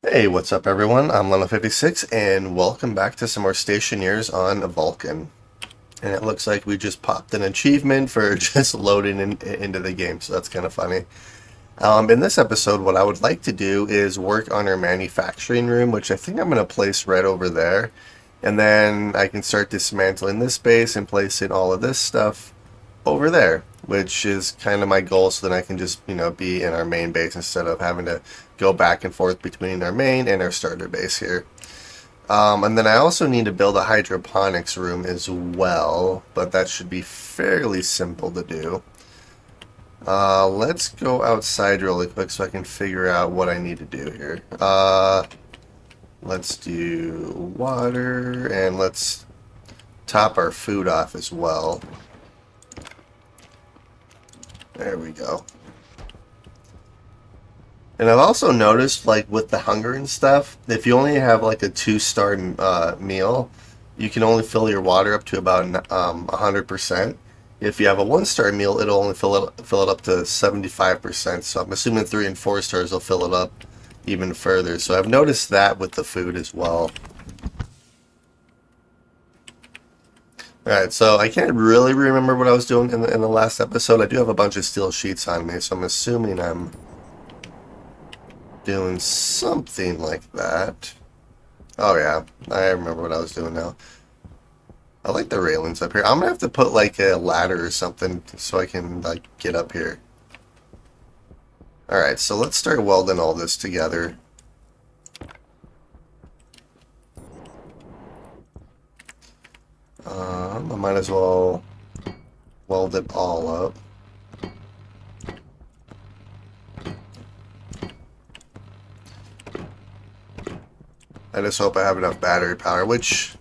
Hey, what's up everyone? I'm Leno56 and welcome back to some more Stationeers on Vulcan. And it looks like we just popped an achievement for just loading into the game, so that's kind of funny. In this episode, what I would like to do is work on our manufacturing room, which I think I'm going to place right over there. And then I can start dismantling this base and placing all of this stuff over there, which is kind of my goal, so then I can just, be in our main base instead of having to go back and forth between our main and our starter base here. And then I also need to build a hydroponics room as well, but that should be fairly simple to do. Let's go outside really quick so I can figure out what I need to do here. Let's do water, and let's top our food off as well. There we go. And I've also noticed, like, with the hunger and stuff, if you only have, like, a two-star meal, you can only fill your water up to about 100%. If you have a one-star meal, it'll only fill it up to 75%. So I'm assuming 3 and 4 stars will fill it up even further. So I've noticed that with the food as well. Alright, so I can't really remember what I was doing in the last episode. I do have a bunch of steel sheets on me, so I'm assuming I'm doing something like that. Oh yeah, I remember what I was doing now. I like the railings up here. I'm gonna have to put like a ladder or something so I can like get up here. Alright, so let's start welding all this together. I might as well weld it all up. I just hope I have enough battery power, which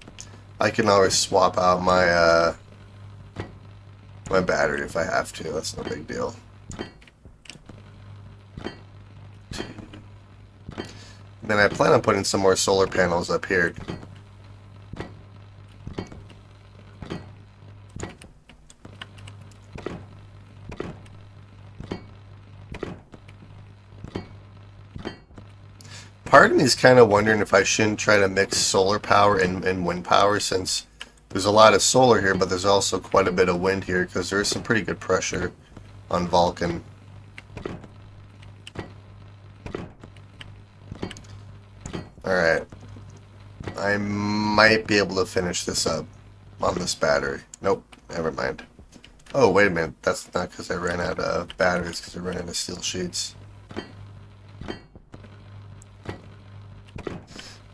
I can always swap out my my battery if I have to. That's no big deal. Then I plan on putting some more solar panels up here. Part of me is kind of wondering if I shouldn't try to mix solar power and wind power, since there's a lot of solar here, but there's also quite a bit of wind here because there is some pretty good pressure on Vulcan. Alright. I might be able to finish this up on this battery. Nope, never mind. Oh, wait a minute. That's not because I ran out of batteries, because I ran out of steel sheets.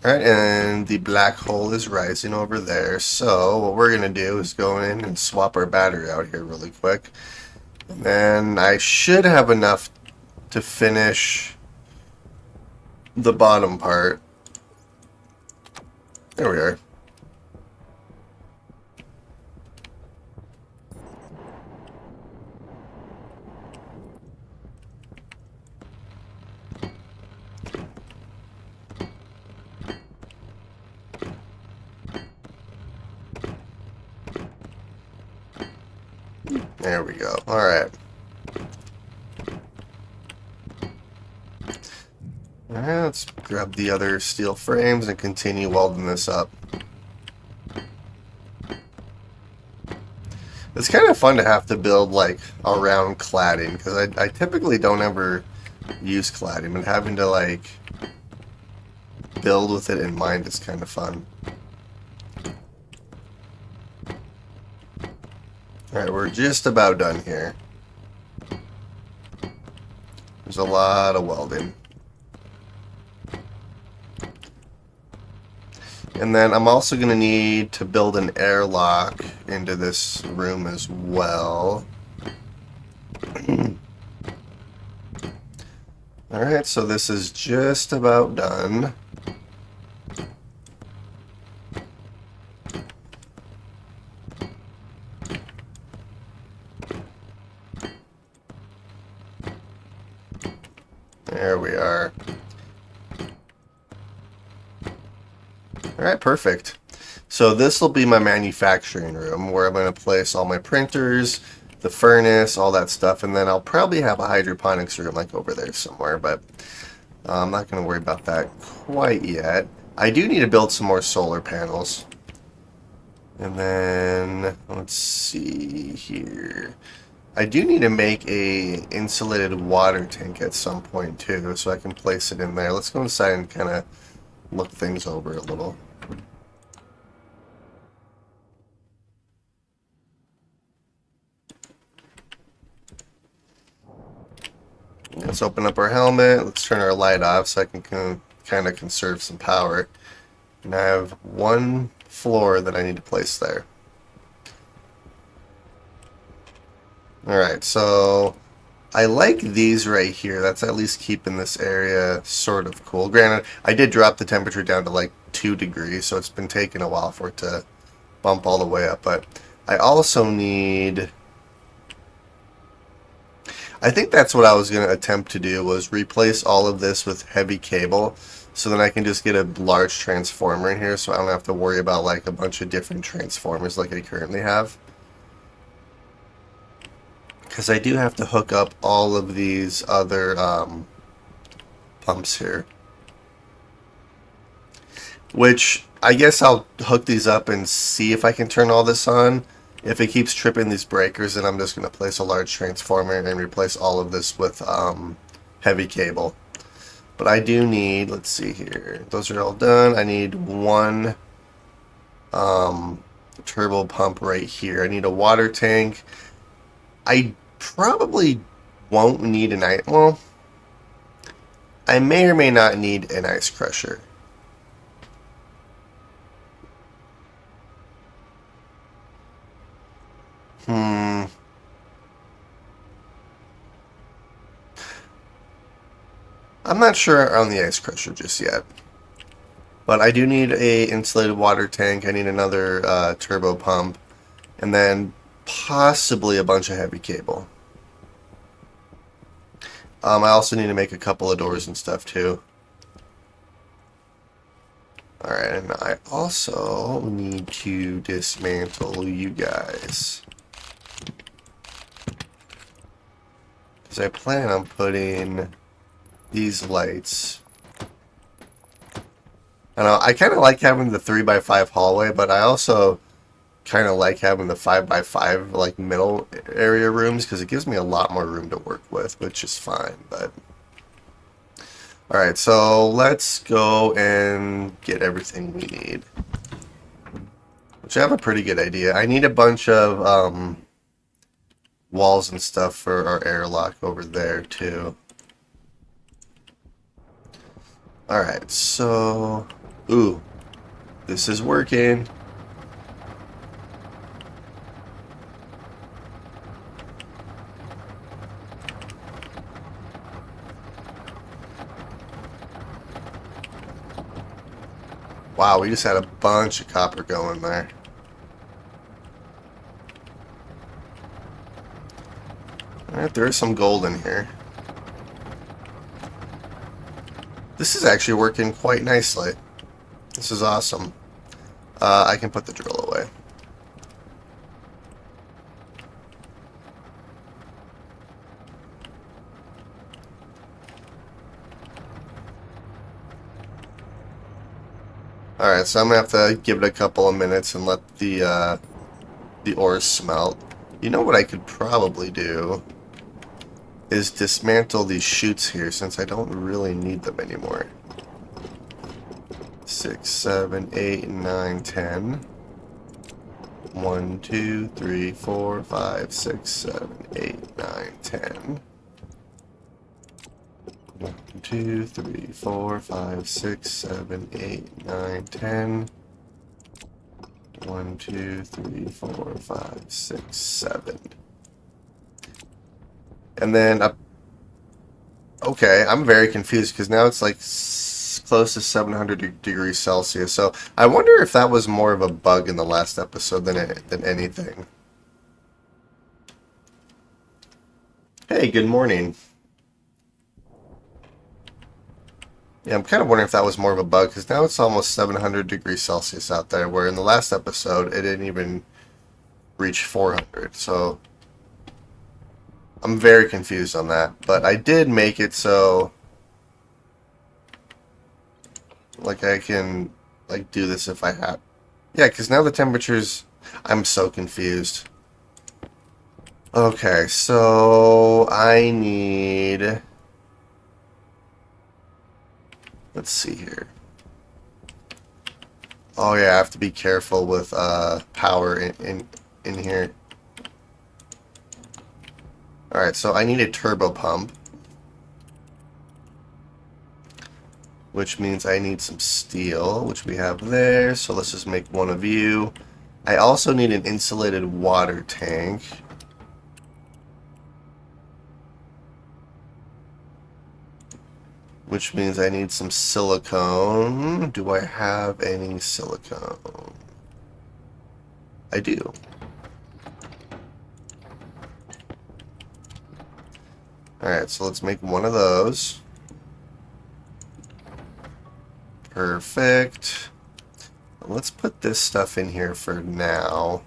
Alright, and the black hole is rising over there. So what we're going to do is go in and swap our battery out here really quick. And then I should have enough to finish the bottom part. There we are. There we go. Alright. Alright, let's grab the other steel frames and continue welding this up. It's kind of fun to have to build like around cladding, because I typically don't ever use cladding, but having to like build with it in mind is kind of fun. Alright, we're just about done here. There's a lot of welding. And then I'm also going to need to build an airlock into this room as well. Alright, so this is just about done. There we are. Alright, perfect. So this will be my manufacturing room where I'm going to place all my printers, the furnace, all that stuff, and then I'll probably have a hydroponics room like over there somewhere, but I'm not going to worry about that quite yet. I do need to build some more solar panels. And then, let's see here. I do need to make a insulated water tank at some point too, so I can place it in there. Let's go inside and kind of look things over a little. Let's open up our helmet. Let's turn our light off so I can kind of conserve some power. And I have one floor that I need to place there. Alright, so I like these right here. That's at least keeping this area sort of cool. Granted, I did drop the temperature down to like 2 degrees, so it's been taking a while for it to bump all the way up. But I also need... I think that's what I was going to attempt to do, was replace all of this with heavy cable, so then I can just get a large transformer in here, so I don't have to worry about like a bunch of different transformers like I currently have. Because I do have to hook up all of these other pumps here. Which, I guess I'll hook these up and see if I can turn all this on. If it keeps tripping these breakers, then I'm just going to place a large transformer and replace all of this with heavy cable. But I do need, let's see here, those are all done. I need one turbo pump right here. I need a water tank. I probably won't need an ice, well, I may or may not need an ice crusher. I'm not sure on the ice crusher just yet. But I do need a insulated water tank. I need another turbo pump. And then possibly a bunch of heavy cable. I also need to make a couple of doors and stuff too. Alright, and I also need to dismantle you guys. Because I plan on putting these lights. I kind of like having the 3x5 hallway, but I also kind of like having the 5x5 like middle area rooms because it gives me a lot more room to work with, which is fine. But all right, so let's go and get everything we need, which I have a pretty good idea. I need a bunch of walls and stuff for our airlock over there too. Alright, so... Ooh. This is working. Wow, we just had a bunch of copper going there. Alright, there is some gold in here. This is actually working quite nicely. This is awesome. I can put the drill away. Alright, so I'm going to have to give it a couple of minutes and let the ores smelt. You know what I could probably do is dismantle these chutes here since I don't really need them anymore. 6, 7, 8, 9, 10. 1, 2, 3, 4, 5, 6, 7, 8, 9, 10. 1, 2, 3, 4, 5, 6, 7, 8, 9, 10. 1, 2, 3, 4, 5, 6, 7. And then up. Okay, I'm very confused because now it's like close to 700 degrees Celsius. So I wonder if that was more of a bug in the last episode than anything. Hey, good morning. Yeah, I'm kind of wondering if that was more of a bug because now it's almost 700 degrees Celsius out there, where in the last episode it didn't even reach 400. So I'm very confused on that, but I did make it so Like I can like do this if I have. Yeah, because now the temperature's. I'm so confused. Okay, so I need. Let's see here. Oh yeah, I have to be careful with power in here. All right, so I need a turbo pump, which means I need some steel, which we have there. So let's just make one of you. I also need an insulated water tank. Which means I need some silicone. Do I have any silicone? I do. Alright, so let's make one of those. Perfect. Let's put this stuff in here for now.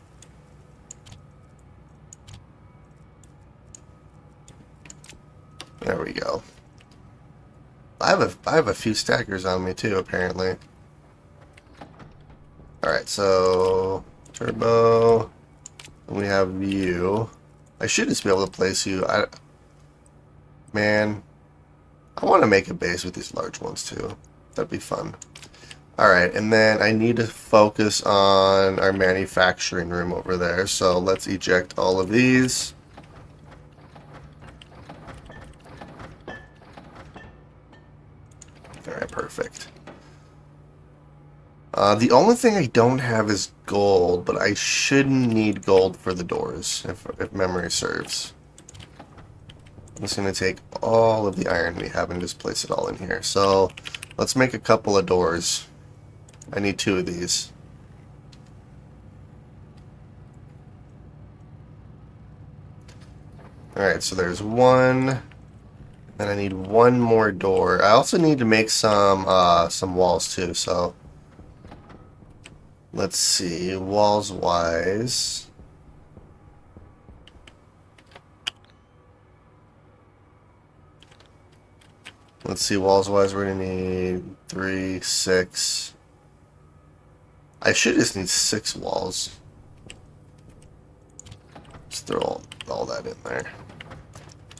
There we go. I have a few stackers on me too, apparently. Alright, so turbo. We have you. I should just be able to place you. Man, I want to make a base with these large ones too. That'd be fun. Alright, and then I need to focus on our manufacturing room over there. So let's eject all of these. Alright, perfect. The only thing I don't have is gold, but I shouldn't need gold for the doors, if memory serves. I'm just going to take all of the iron we have and just place it all in here. So let's make a couple of doors. I need 2 of these. Alright, so there's one. And I need one more door. I also need to make some walls too, so let's see, walls wise. Let's see, walls wise we're gonna need 3, 6. I should just need 6 walls. Just throw all that in there.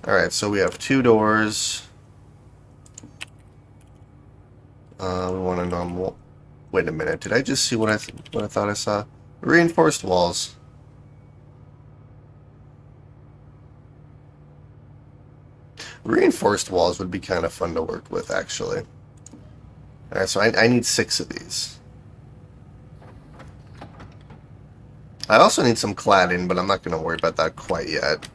Alright, so we have 2 doors. We want a normal. Wait a minute, did I just see what I thought I saw? Reinforced walls. Reinforced walls would be kind of fun to work with, actually. Alright, so I need 6 of these. I also need some cladding, but I'm not going to worry about that quite yet.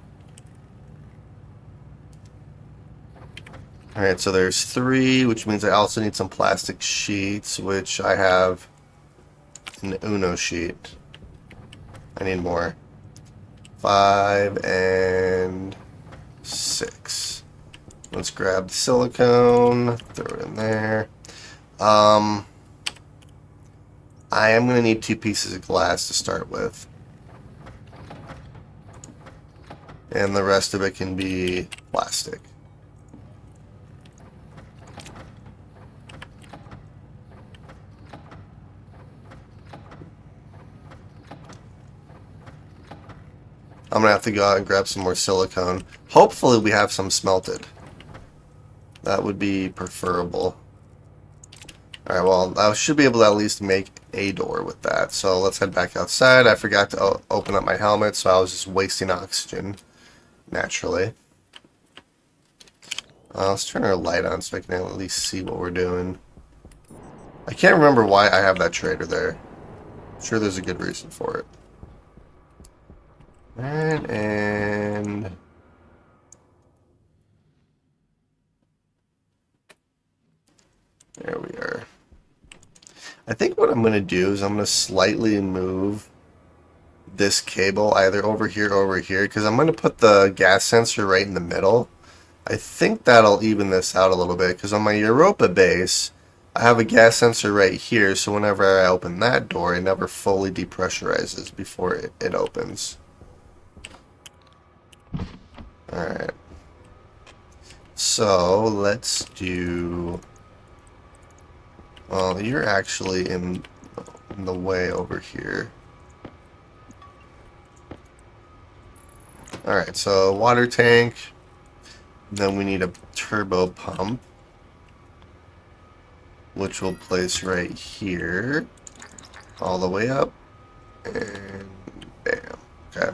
Alright, so there's 3, which means I also need some plastic sheets, which I have an Uno sheet. I need more. 5 and 6. Let's grab the silicone, throw it in there. I am going to need 2 pieces of glass to start with. And the rest of it can be plastic. I'm going to have to go out and grab some more silicone. Hopefully we have some smelted. That would be preferable. Alright, well, I should be able to at least make a door with that. So let's head back outside. I forgot to open up my helmet, so I was just wasting oxygen, naturally. Let's turn our light on so I can at least see what we're doing. I can't remember why I have that trader there. I'm sure there's a good reason for it. Alright, and there we are. I think what I'm going to do is I'm going to slightly move this cable either over here or over here, because I'm going to put the gas sensor right in the middle. I think that'll even this out a little bit, because on my Europa base, I have a gas sensor right here, so whenever I open that door, it never fully depressurizes before it opens. Alright. So, let's do Well, you're actually in the way over here. Alright, so water tank. Then we need a turbo pump, which we'll place right here. All the way up. And bam. Okay.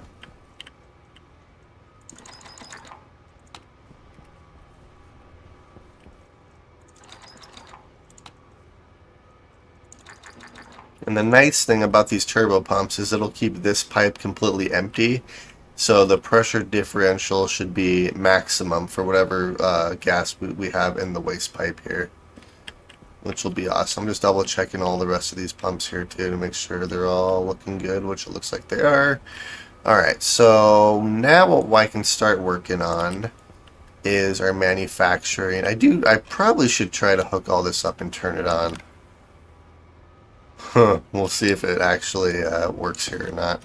And the nice thing about these turbo pumps is it'll keep this pipe completely empty. So the pressure differential should be maximum for whatever gas we have in the waste pipe here. Which will be awesome. I'm just double checking all the rest of these pumps here too to make sure they're all looking good, which it looks like they are. Alright, so now what I can start working on is our manufacturing. I probably should try to hook all this up and turn it on. We'll see if it actually works here or not.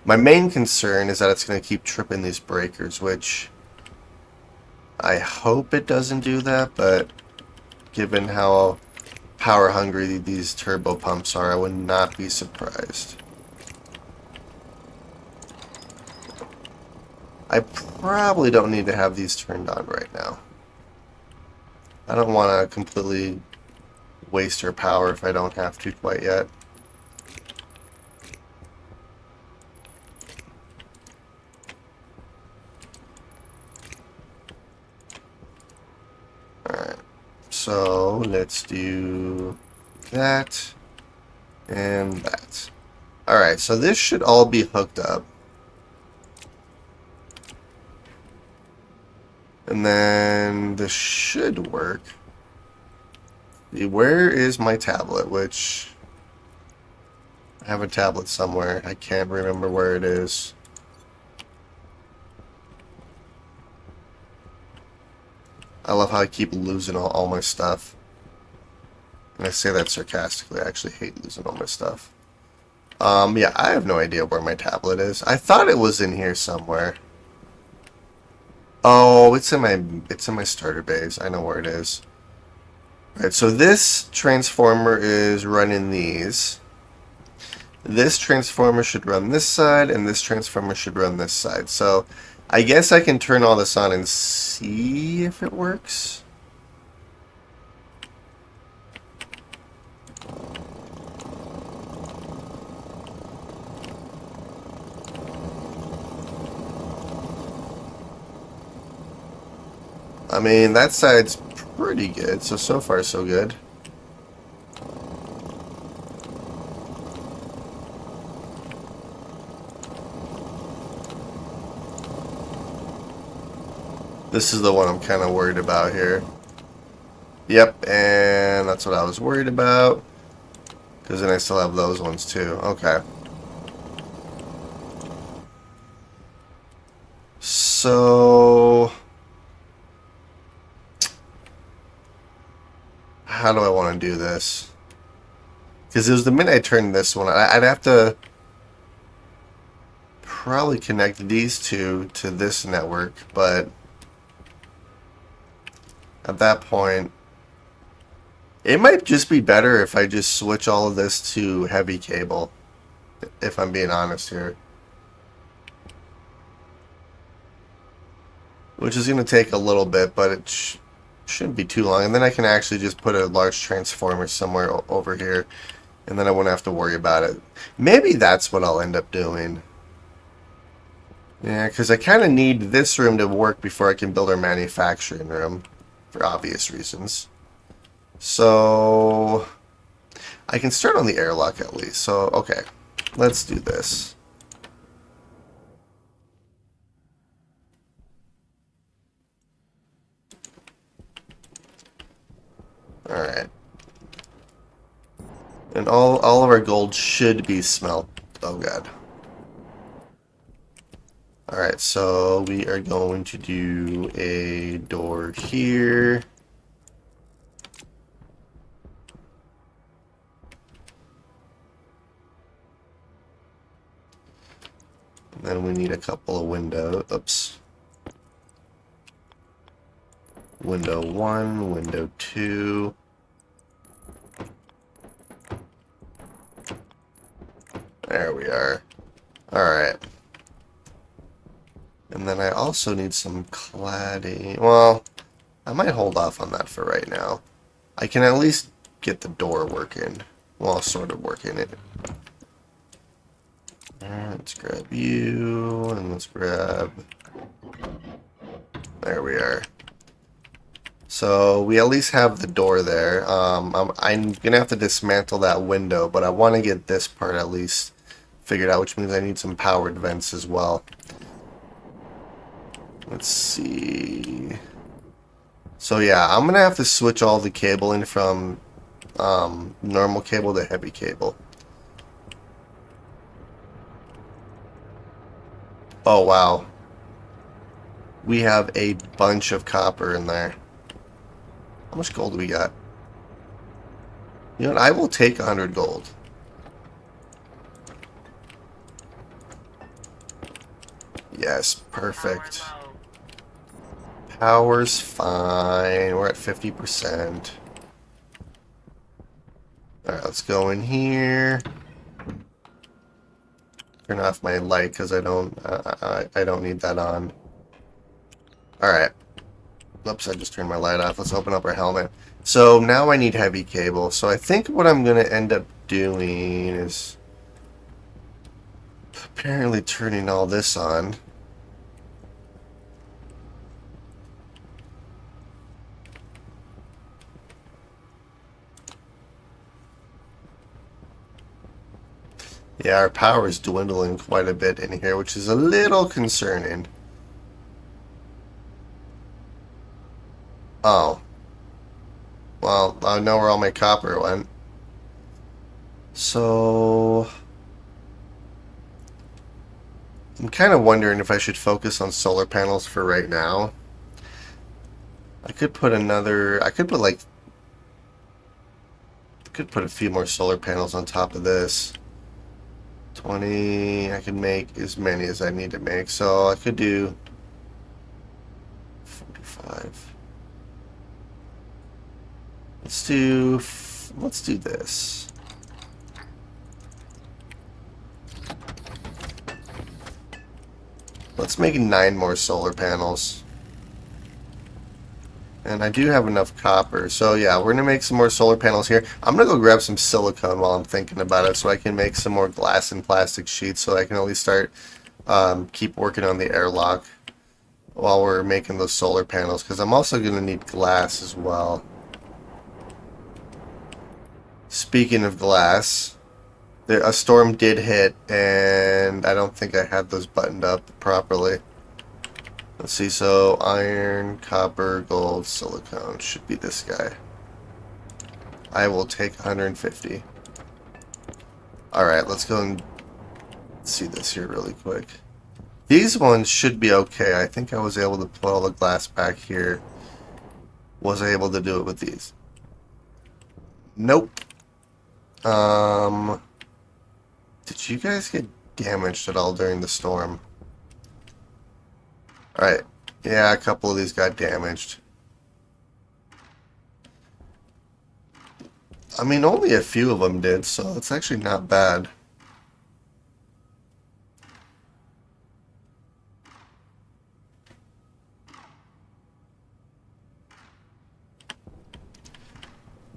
My main concern is that it's going to keep tripping these breakers, which I hope it doesn't do that, but given how power hungry these turbo pumps are, I would not be surprised. I probably don't need to have these turned on right now. I don't want to completely waste our power if I don't have to quite yet. Alright, so let's do that and that. Alright, so this should all be hooked up. And then this should work. Where is my tablet? Which I have a tablet somewhere. I can't remember where it is. I love how I keep losing all my stuff. And I say that sarcastically. I actually hate losing all my stuff. Yeah, I have no idea where my tablet is. I thought it was in here somewhere. Oh, it's in my starter base. I know where it is. Right, so this transformer is running these. This transformer should run this side, and this transformer should run this side. So I guess I can turn all this on and see if it works. I mean, that side's pretty good, so far so good. This is the one I'm kind of worried about here. Yep, and that's what I was worried about. Because then I still have those ones too. Okay. So how do I want to do this? Because it was the minute I turned this one, I'd have to probably connect these two to this network, but at that point, it might just be better if I just switch all of this to heavy cable, if I'm being honest here. Which is going to take a little bit, but it shouldn't be too long. And then I can actually just put a large transformer somewhere over here, and then I won't have to worry about it. Maybe that's what I'll end up doing. Yeah, because I kind of need this room to work before I can build our manufacturing room, for obvious reasons. So I can start on the airlock at least. So, okay, let's do this. Alright. And all of our gold should be smelt. Oh god. Alright, so we are going to do a door here. And then we need a couple of windows. Oops. Window 1, window 2. There we are. Alright. And then I also need some cladding. Well, I might hold off on that for right now. I can at least get the door working. Well, sort of working it. Alright, let's grab you, and let's grab... There we are. So we at least have the door there. I'm gonna have to dismantle that window, but I want to get this part at least figured out, which means I need some powered vents as well. Let's see. So yeah, I'm gonna have to switch all the cabling from normal cable to heavy cable. Oh wow. We have a bunch of copper in there. How much gold do we got? You know what? I will take 100 gold. Yes, perfect. Power's fine. We're at 50%. Alright, let's go in here. Turn off my light because I don't need that on. Alright. Oops, I just turned my light off. Let's open up our helmet. So now I need heavy cable. So I think what I'm going to end up doing is apparently turning all this on. Yeah, our power is dwindling quite a bit in here, which is a little concerning. Oh. Well, I know where all my copper went. So... I'm kind of wondering if I should focus on solar panels for right now. I could put another... I could put like... I could put a few more solar panels on top of this. 20... I can make as many as I need to make. So I could do... 45... Let's do this. Let's make 9 more solar panels. And I do have enough copper. So yeah, we're going to make some more solar panels here. I'm going to go grab some silicone while I'm thinking about it so I can make some more glass and plastic sheets so I can at least start keep working on the airlock while we're making those solar panels, because I'm also going to need glass as well. Speaking of glass, a storm did hit, and I don't think I had those buttoned up properly. Let's see, so iron, copper, gold, silicone. Should be this guy. I will take 150. Alright, let's go and see this here really quick. These ones should be okay. I think I was able to put all the glass back here. Was I able to do it with these? Nope. Did you guys get damaged at all during the storm? Alright. Yeah, a couple of these got damaged. I mean, only a few of them did, so it's actually not bad.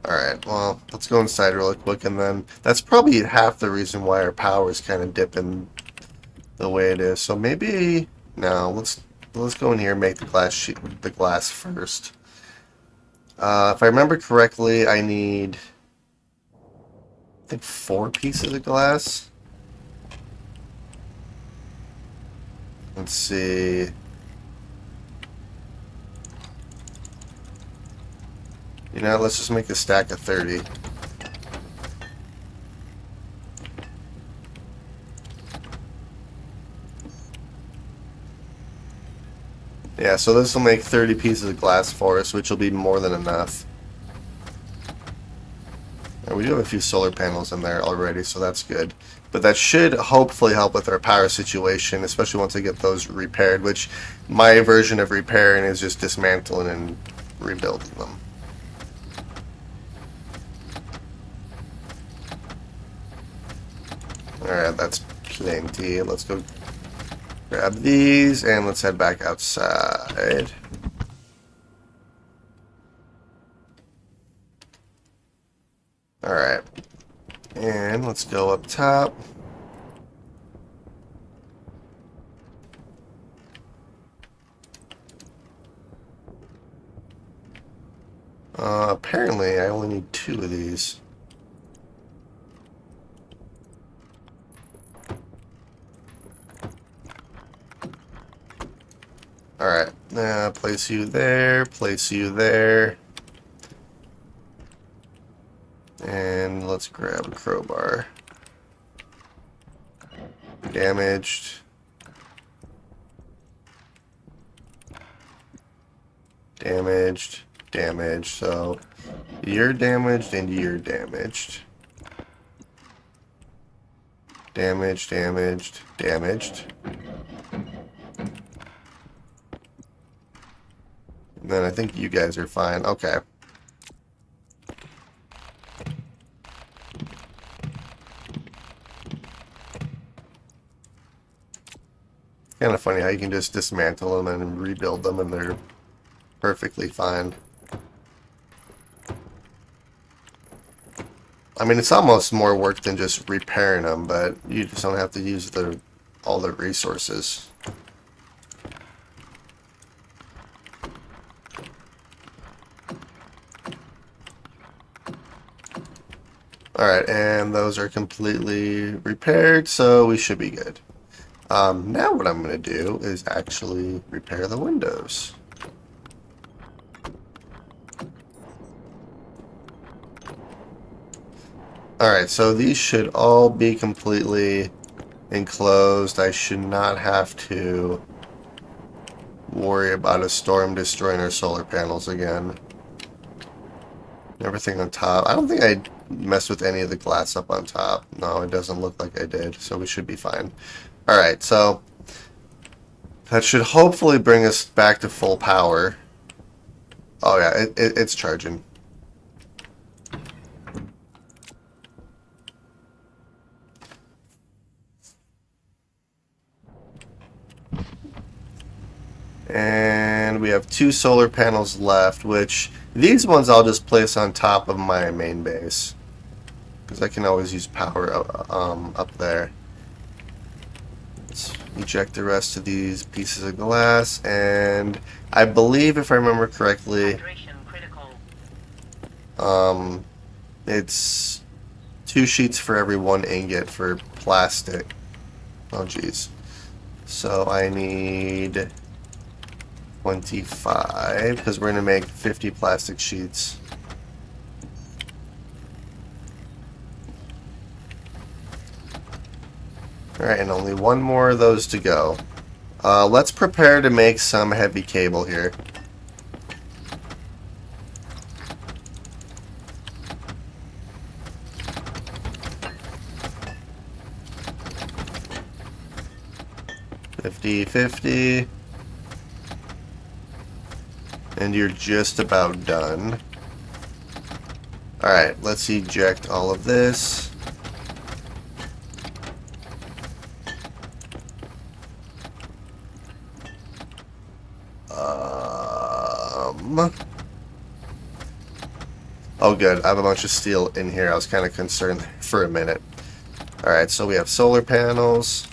Alright, well, let's go inside really quick, and then that's probably half the reason why our power is kind of dipping the way it is. So maybe, no, let's go in here and make the glass sheet, the glass first. If I remember correctly, I need, I think 4 pieces of glass. Let's see. You know, let's just make a stack of 30. Yeah, so this will make 30 pieces of glass for us, which will be more than enough. And we do have a few solar panels in there already, so that's good. But that should hopefully help with our power situation, especially once I get those repaired, which my version of repairing is just dismantling and rebuilding them. Alright, that's plenty. Let's go grab these and let's head back outside. Alright. And let's go up top. Apparently I only need 2 of these. Alright, place you there, place you there. And let's grab a crowbar. Damaged. Damaged. Damaged. So, you're damaged and you're damaged. Damaged, damaged, damaged. And then I think you guys are fine. Okay. Kind of funny how you can just dismantle them and rebuild them and they're perfectly fine. I mean, it's almost more work than just repairing them, but you just don't have to use all the resources. Alright, and those are completely repaired, so we should be good. Now what I'm going to do is actually repair the windows. Alright, so these should all be completely enclosed. I should not have to worry about a storm destroying our solar panels again. Everything on top. I don't think I messed with any of the glass up on top. No, it doesn't look like I did, so we should be fine. Alright, so that should hopefully bring us back to full power. Oh yeah, it's charging. And we have 2 solar panels left, which these ones I'll just place on top of my main base. Because I can always use power up there. Let's eject the rest of these pieces of glass, and I believe, if I remember correctly, it's 2 sheets for every 1 ingot for plastic. Oh geez. So I need 25 because we're going to make 50 plastic sheets. Alright, and only 1 more of those to go. Let's prepare to make some heavy cable here. $50. And you're just about done. Alright, let's eject all of this. Oh good, I have a bunch of steel in here. I was kind of concerned for a minute. Alright, so we have solar panels.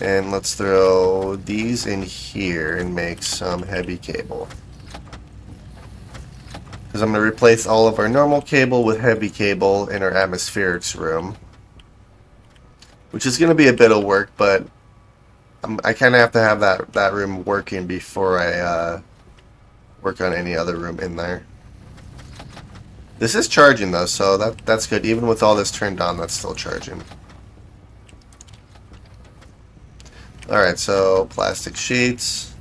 And let's throw these in here and make some heavy cable. Because I'm going to replace all of our normal cable with heavy cable in our atmospherics room. Which is going to be a bit of work, but I kind of have to have that room working before I work on any other room in there. This is charging though, so that's good. Even with all this turned on, that's still charging. Alright, so plastic sheets.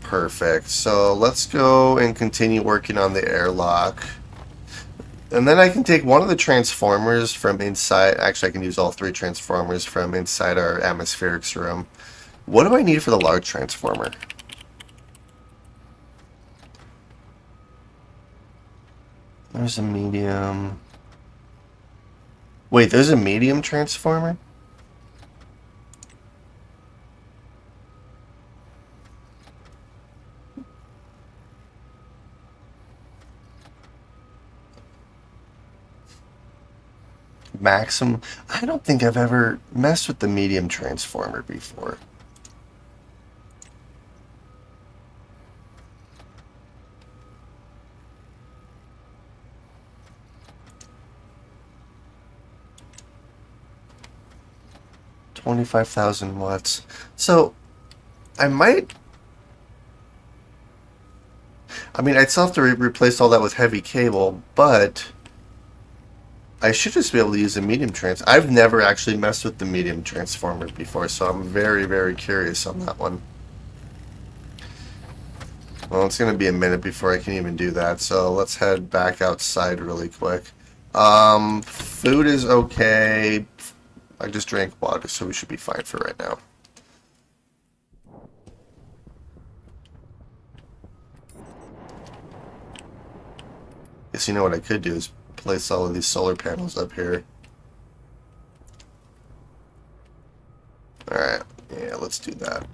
Perfect. So let's go and continue working on the airlock. And then I can take one of the transformers from inside. Actually, I can use all 3 transformers from inside our atmospherics room. What do I need for the large transformer? There's a medium. Wait, there's a medium transformer? Maximum. I don't think I've ever messed with the medium transformer before. $25,000 watts. So I might. I mean, I'd still have to replace all that with heavy cable, but I should just be able to use a medium trans. I've never actually messed with the medium transformer before, so I'm very, very curious on that one. Well, it's going to be a minute before I can even do that, so let's head back outside really quick. Food is okay. I just drank water, so we should be fine for right now. Guess you know what I could do is place all of these solar panels up here. Alright, yeah, let's do that.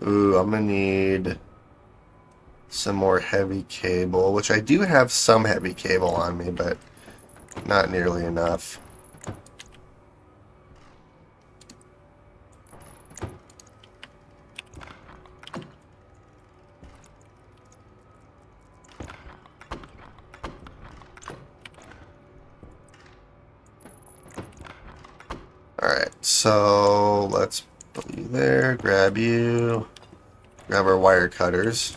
Ooh, I'm gonna need some more heavy cable, which I do have some heavy cable on me, but not nearly enough. Alright, so let's put you there, grab you, grab our wire cutters.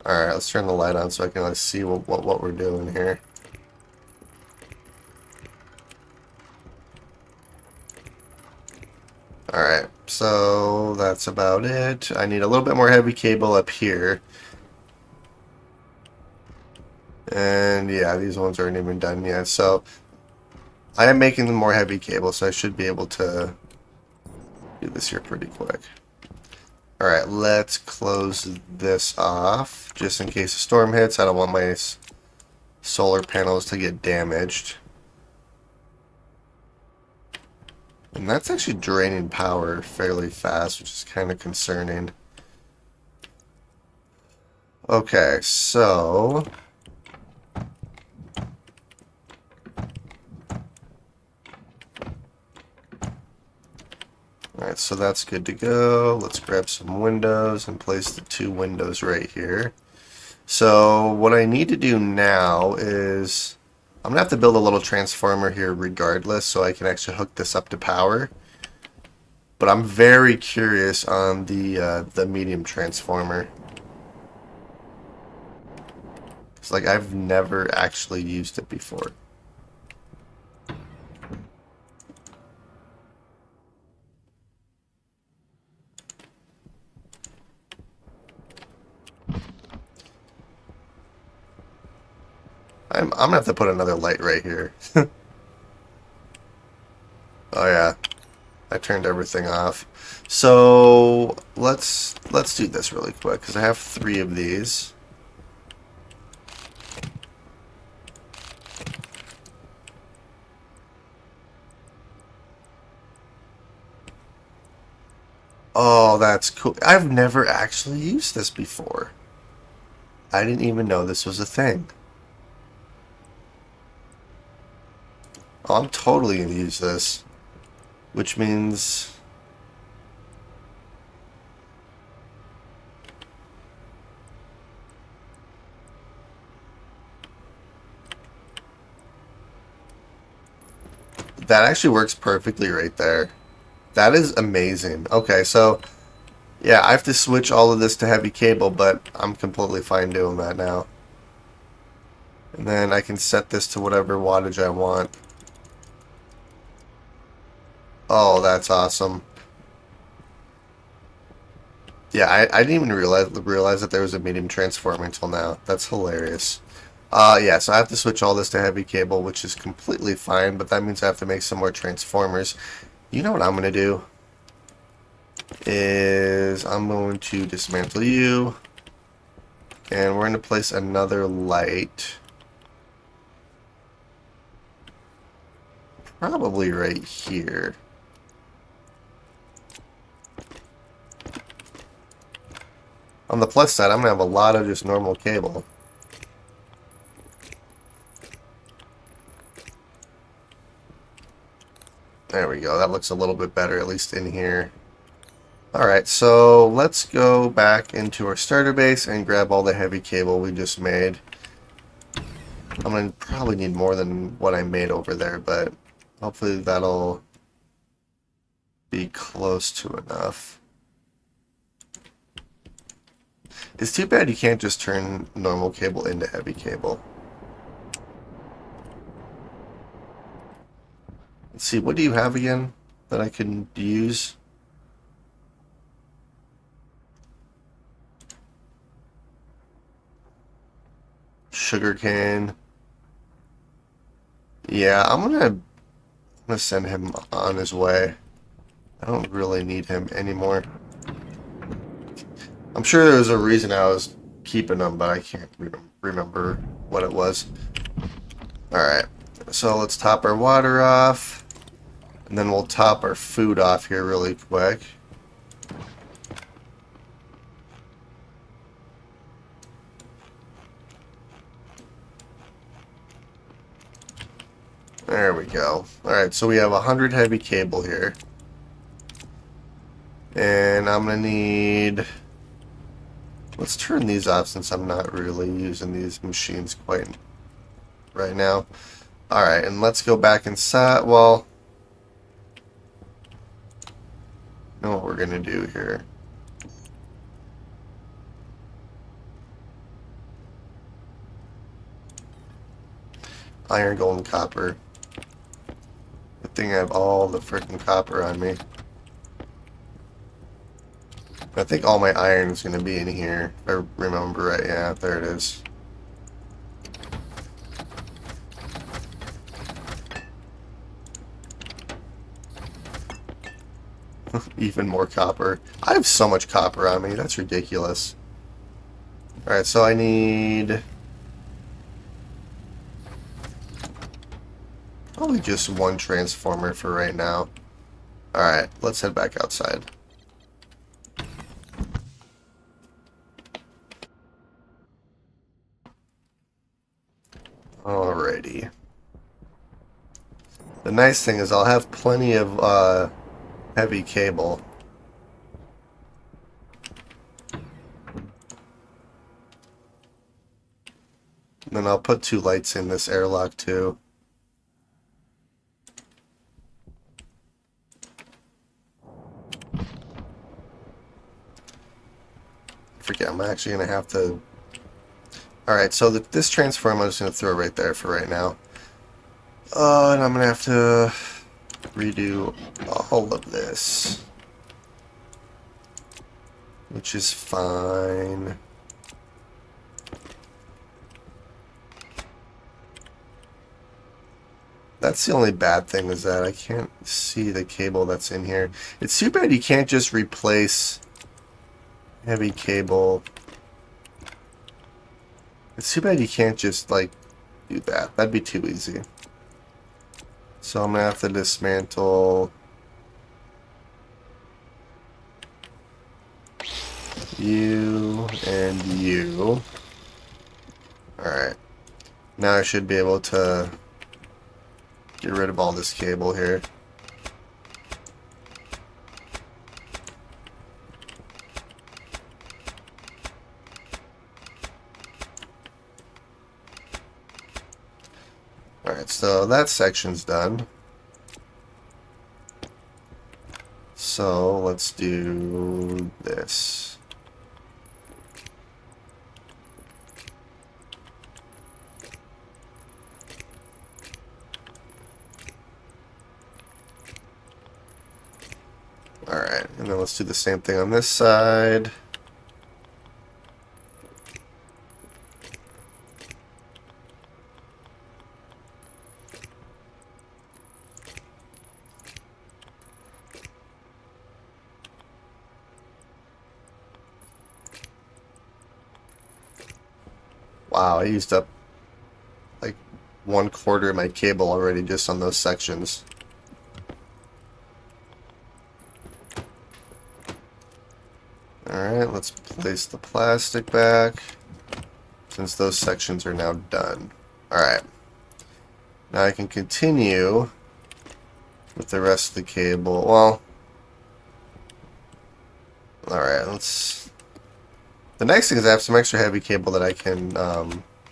Alright, let's turn the light on so I can see what we're doing here. Alright, so that's about it. I need a little bit more heavy cable up here. And yeah, these ones aren't even done yet. So I am making them more heavy cable, so I should be able to do this here pretty quick. Alright, let's close this off just in case a storm hits. I don't want my solar panels to get damaged. And that's actually draining power fairly fast, which is kind of concerning. Okay, so alright, so that's good to go. Let's grab some windows and place the 2 windows right here. So what I need to do now is I'm going to have to build a little transformer here regardless so I can actually hook this up to power. But I'm very curious on the medium transformer. It's like I've never actually used it before. I'm gonna have to put another light right here. Oh yeah, I turned everything off. So let's do this really quick because I have 3 of these. Oh, that's cool. I've never actually used this before. I didn't even know this was a thing. Oh, I'm totally going to use this. Which means... that actually works perfectly right there. That is amazing. Okay, so... yeah, I have to switch all of this to heavy cable, but I'm completely fine doing that now. And then I can set this to whatever wattage I want. Oh, that's awesome. Yeah, I didn't even realize that there was a medium transformer until now. That's hilarious. Yeah, so I have to switch all this to heavy cable, which is completely fine, but that means I have to make some more transformers. You know what I'm going to do? Is I'm going to dismantle you, and we're going to place another light. Probably right here. On the plus side, I'm going to have a lot of just normal cable. There we go. That looks a little bit better, at least in here. Alright, so let's go back into our starter base and grab all the heavy cable we just made. I'm going to probably need more than what I made over there, but hopefully that'll be close to enough. It's too bad you can't just turn normal cable into heavy cable. Let's see, what do you have again that I can use? Sugarcane. Yeah, I'm gonna send him on his way. I don't really need him anymore. I'm sure there was a reason I was keeping him, but I can't remember what it was. Alright, so let's top our water off, and then we'll top our food off here really quick. There we go. Alright, so we have 100 heavy cable here. And I'm going to need... Let's turn these off since I'm not really using these machines quite right now. Alright, and let's go back inside. Well, you know what we're going to do here. Iron, gold, and copper. Good thing I have all the freaking copper on me. I think all my iron is going to be in here, if I remember right. Yeah, there it is. Even more copper. I have so much copper on me, that's ridiculous. Alright, so I need... probably just one transformer for right now. Alright, let's head back outside. Alrighty. The nice thing is I'll have plenty of heavy cable. And then I'll put 2 lights in this airlock too. Forget, I'm actually going to have to... Alright, so this transformer I'm just going to throw right there for right now. And I'm going to have to redo all of this. Which is fine. That's the only bad thing, is that I can't see the cable that's in here. It's too bad you can't just replace heavy cable. It's too bad you can't just, like, do that. That'd be too easy. So I'm going to have to dismantle you and you. Alright. Now I should be able to get rid of all this cable here. Alright, so that section's done. So let's do this. Alright, and then let's do the same thing on this side. Wow, I used up like 1/4 of my cable already just on those sections. Alright, let's place the plastic back, since those sections are now done. Alright. Now I can continue with the rest of the cable. Well, alright, let's... The next thing is I have some extra heavy cable that I can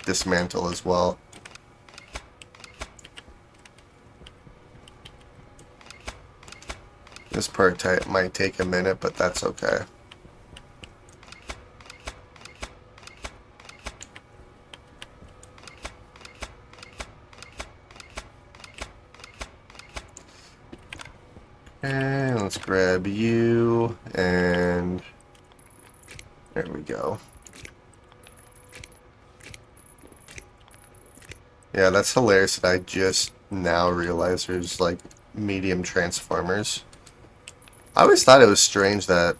dismantle as well. This part might take a minute, but that's okay. And let's grab you, and there we go. Yeah, that's hilarious that I just now realize there's like medium transformers. I always thought it was strange that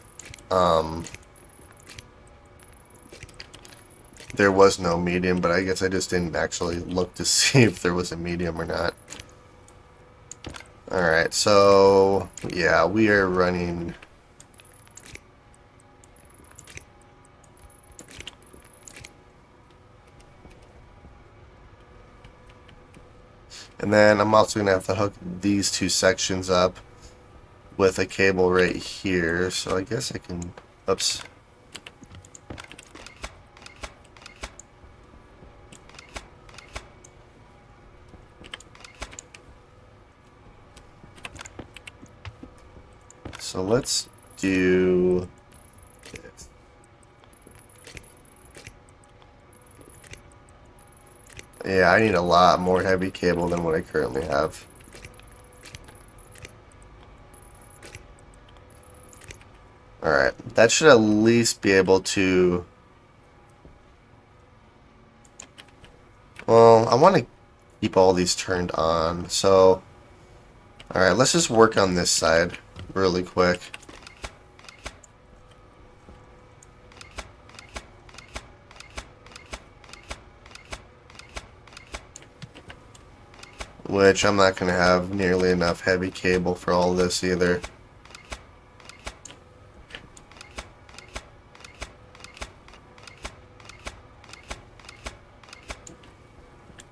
there was no medium, but I guess I just didn't actually look to see if there was a medium or not. Alright, so yeah, we are running... And then I'm also going to have to hook these two sections up with a cable right here, so I guess I can... Oops. So let's do this. Yeah, I need a lot more heavy cable than what I currently have. Alright, that should at least be able to... Well, I want to keep all these turned on, so... Alright, let's just work on this side really quick. Which I'm not going to have nearly enough heavy cable for all this either.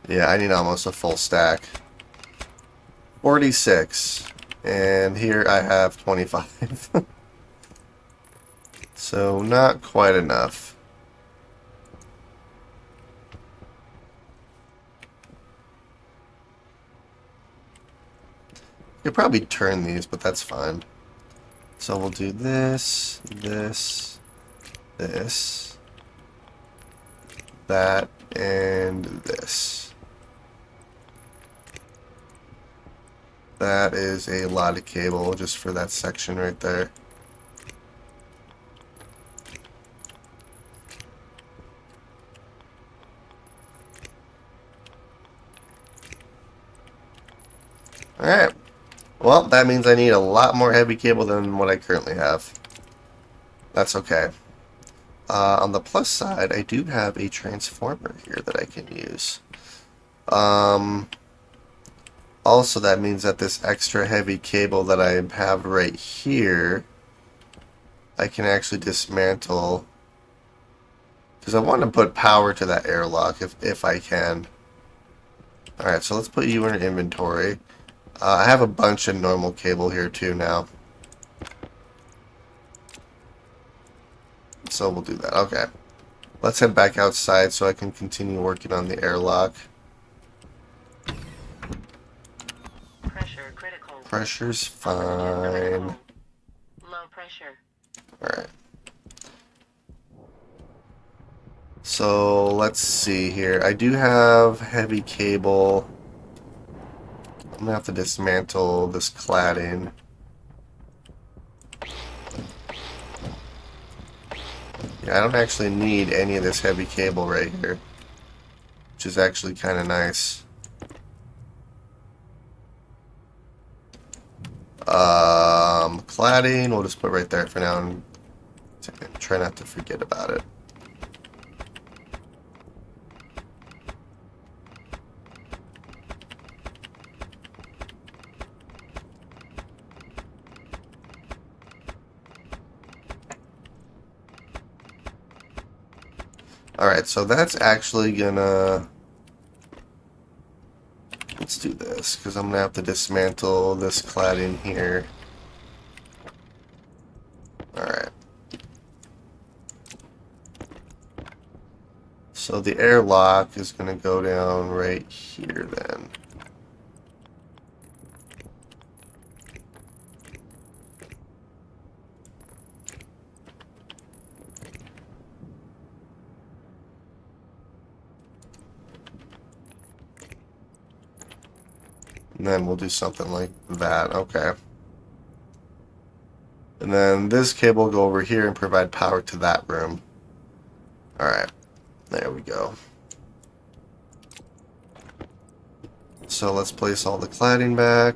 Yeah, I need almost a full stack. 46. And here I have 25. So not quite enough. Could probably turn these, but that's fine. So we'll do this, this, this, that, and this. That is a lot of cable just for that section right there. Alright. Well, that means I need a lot more heavy cable than what I currently have. That's okay. On the plus side, I do have a transformer here that I can use. Also, that means that this extra heavy cable that I have right here, I can actually dismantle. Because I want to put power to that airlock if I can. Alright, so let's put you in inventory. I have a bunch of normal cable here too now. So we'll do that. Okay. Let's head back outside so I can continue working on the airlock. Pressure critical. Pressure's fine. Low pressure. Alright. So let's see here. I do have heavy cable. I'm gonna have to dismantle this cladding. Yeah, I don't actually need any of this heavy cable right here, which is actually kind of nice. Cladding, we'll just put right there for now and try not to forget about it. Alright, so that's actually gonna... Let's do this, because I'm gonna have to dismantle this cladding here. Alright. So the airlock is gonna go down right here then. And then we'll do something like that. Okay. And then this cable will go over here and provide power to that room. Alright. There we go. So let's place all the cladding back.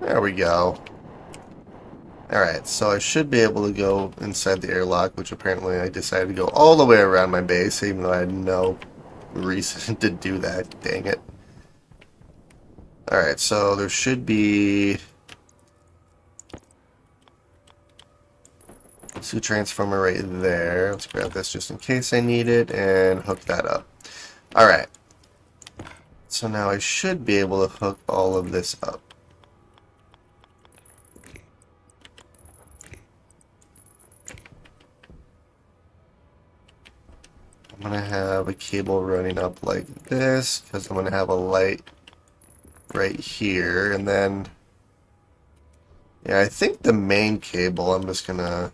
There we go. Alright, so I should be able to go inside the airlock, which apparently I decided to go all the way around my base, even though I had no reason to do that. Dang it. Alright, so there should be... two transformer right there. Let's grab this just in case I need it and hook that up. Alright. So now I should be able to hook all of this up. I'm going to have a cable running up like this, because I'm going to have a light right here, and then... yeah, I think the main cable I'm just going to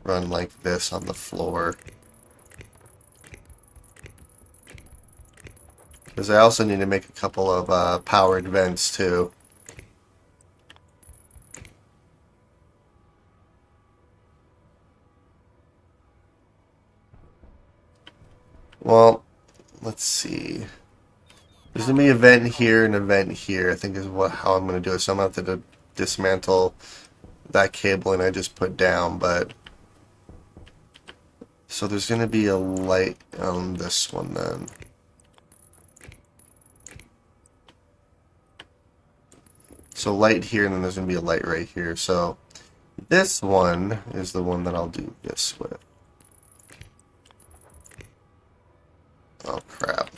run like this on the floor. Because I also need to make a couple of powered vents too. Well, let's see. There's going to be a vent here and a vent here, I think is how I'm going to do it. So I'm going to have to dismantle that cabling I just put down, but... so there's going to be a light on this one then. So light here, and then there's going to be a light right here. So this one is the one that I'll do this with. Oh, crap.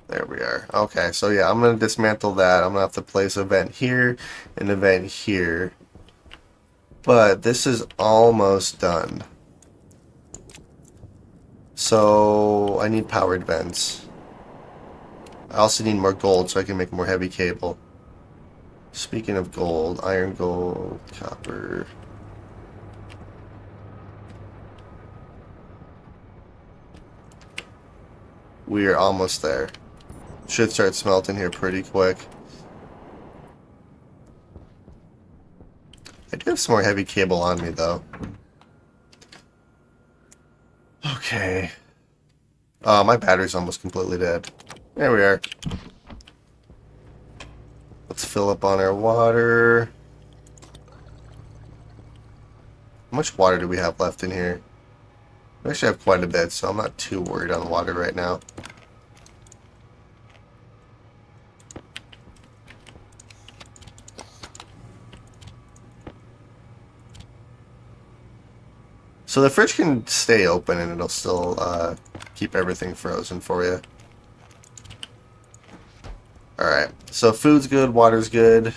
There we are. Okay, so yeah, I'm going to dismantle that. I'm going to have to place a vent here and a vent here. But this is almost done. So I need powered vents. I also need more gold so I can make more heavy cable. Speaking of gold, iron, gold, copper. We are almost there. Should start smelting here pretty quick. I do have some more heavy cable on me though. Okay. Oh, my battery's almost completely dead. There we are. Let's fill up on our water. How much water do we have left in here? We actually have quite a bit, so I'm not too worried on water right now. So the fridge can stay open and it'll still keep everything frozen for you. Alright, so food's good, water's good.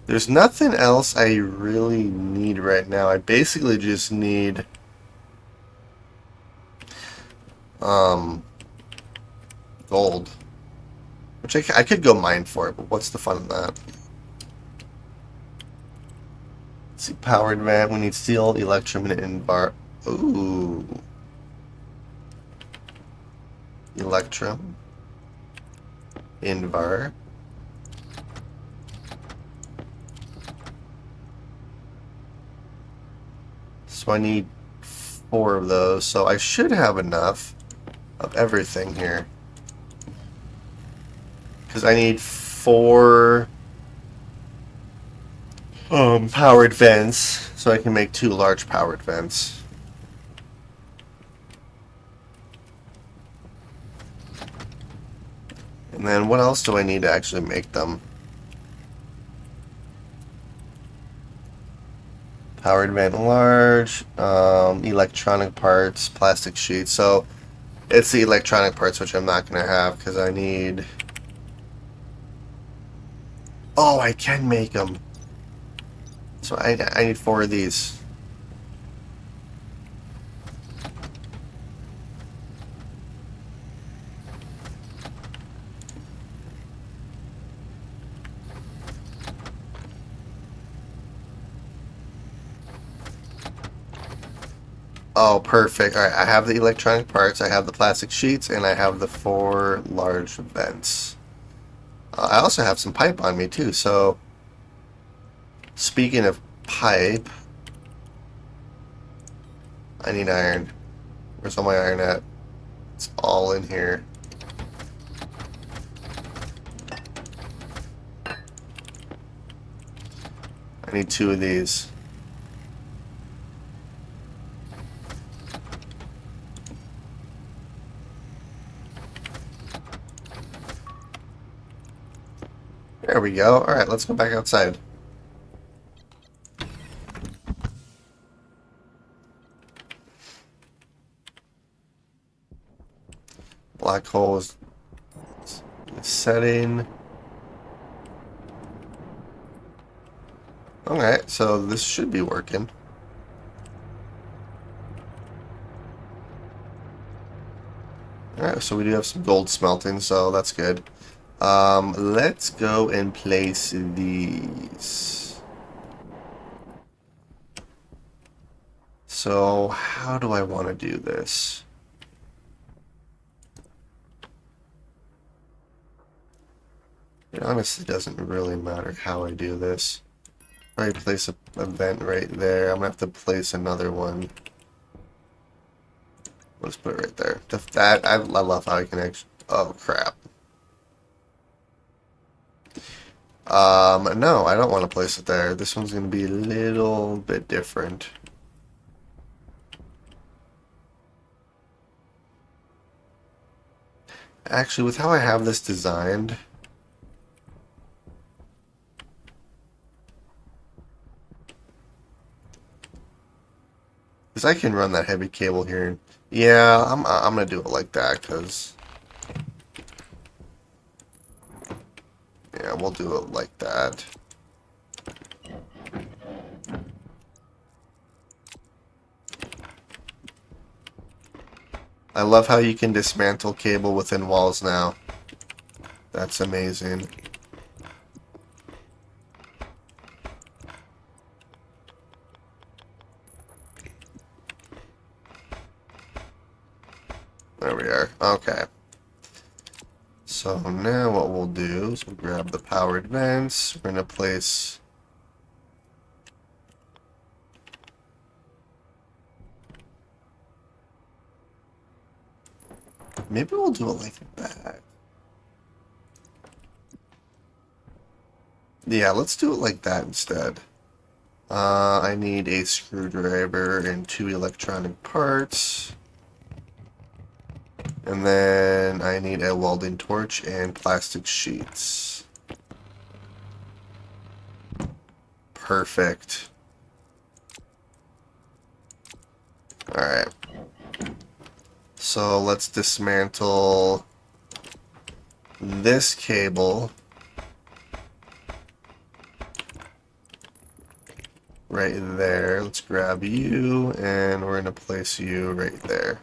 There's nothing else I really need right now. I basically just need gold. Which I could go mine for it, but what's the fun in that? Let's see, powered vent, we need steel, electrum, and invar. Ooh. Electrum. Invar. So I need 4 of those. So I should have enough of everything here. Because I need 4 powered vents, so I can make 2 large powered vents. And then what else do I need to actually make them? Powered vent large, electronic parts, plastic sheets. So it's the electronic parts which I'm not going to have because I need... Oh, I can make them. So I need 4 of these. Oh, perfect. Alright, I have the electronic parts, I have the plastic sheets, and I have the 4 large vents. I also have some pipe on me, too, so... Speaking of pipe... I need iron. Where's all my iron at? It's all in here. I need 2 of these. There we go. Alright, let's go back outside. Black hole is setting. Alright, so this should be working. Alright, so we do have some gold smelting, so that's good. Let's go and place these. So, how do I want to do this? It honestly doesn't really matter how I do this. I place a vent right there. I'm gonna have to place another one. Let's put it right there. That I love how I can actually. Oh crap. No, I don't want to place it there. This one's gonna be a little bit different. Actually, with how I have this designed. Because I can run that heavy cable here. Yeah, I'm gonna do it like that, because... Yeah, we'll do it like that. I love how you can dismantle cable within walls now. That's amazing. There we are. Okay. So now what we'll do is we'll grab the powered vents. We're going to place... Maybe we'll do it like that. Yeah, let's do it like that instead. I need a screwdriver and 2 electronic parts. And then I need a welding torch and plastic sheets. Perfect. Alright. So let's dismantle this cable right there. Let's grab you and we're going to place you right there.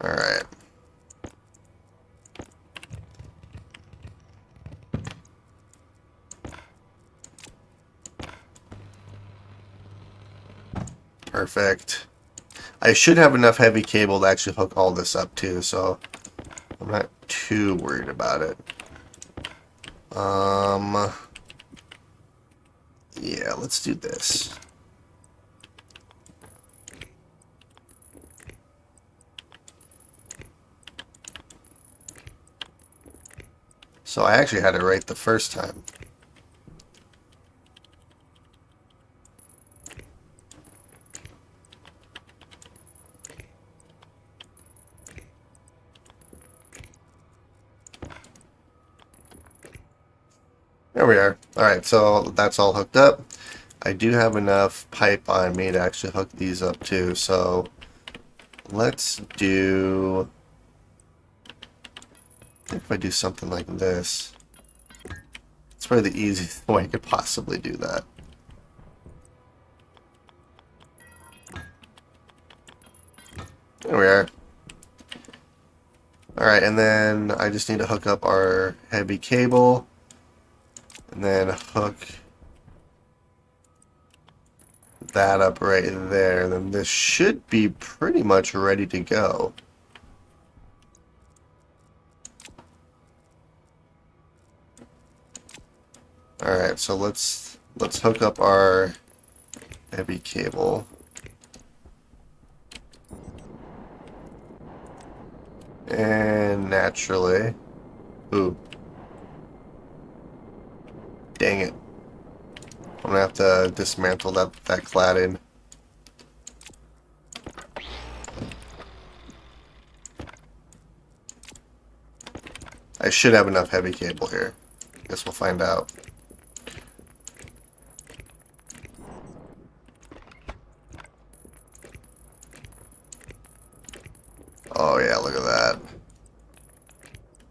Alright. Perfect. I should have enough heavy cable to actually hook all this up too, so I'm not too worried about it. Yeah, let's do this. So I actually had it right the first time. There we are. Alright, so that's all hooked up. I do have enough pipe on me to actually hook these up too, so let's do... I think if I do something like this, it's probably the easiest way I could possibly do that. There we are. Alright, and then I just need to hook up our heavy cable, and then hook that up right there. Then this should be pretty much ready to go. Alright, so let's hook up our heavy cable. And naturally, ooh, dang it. I'm gonna have to dismantle that cladding. I should have enough heavy cable here. Guess we'll find out. Oh yeah, look at that.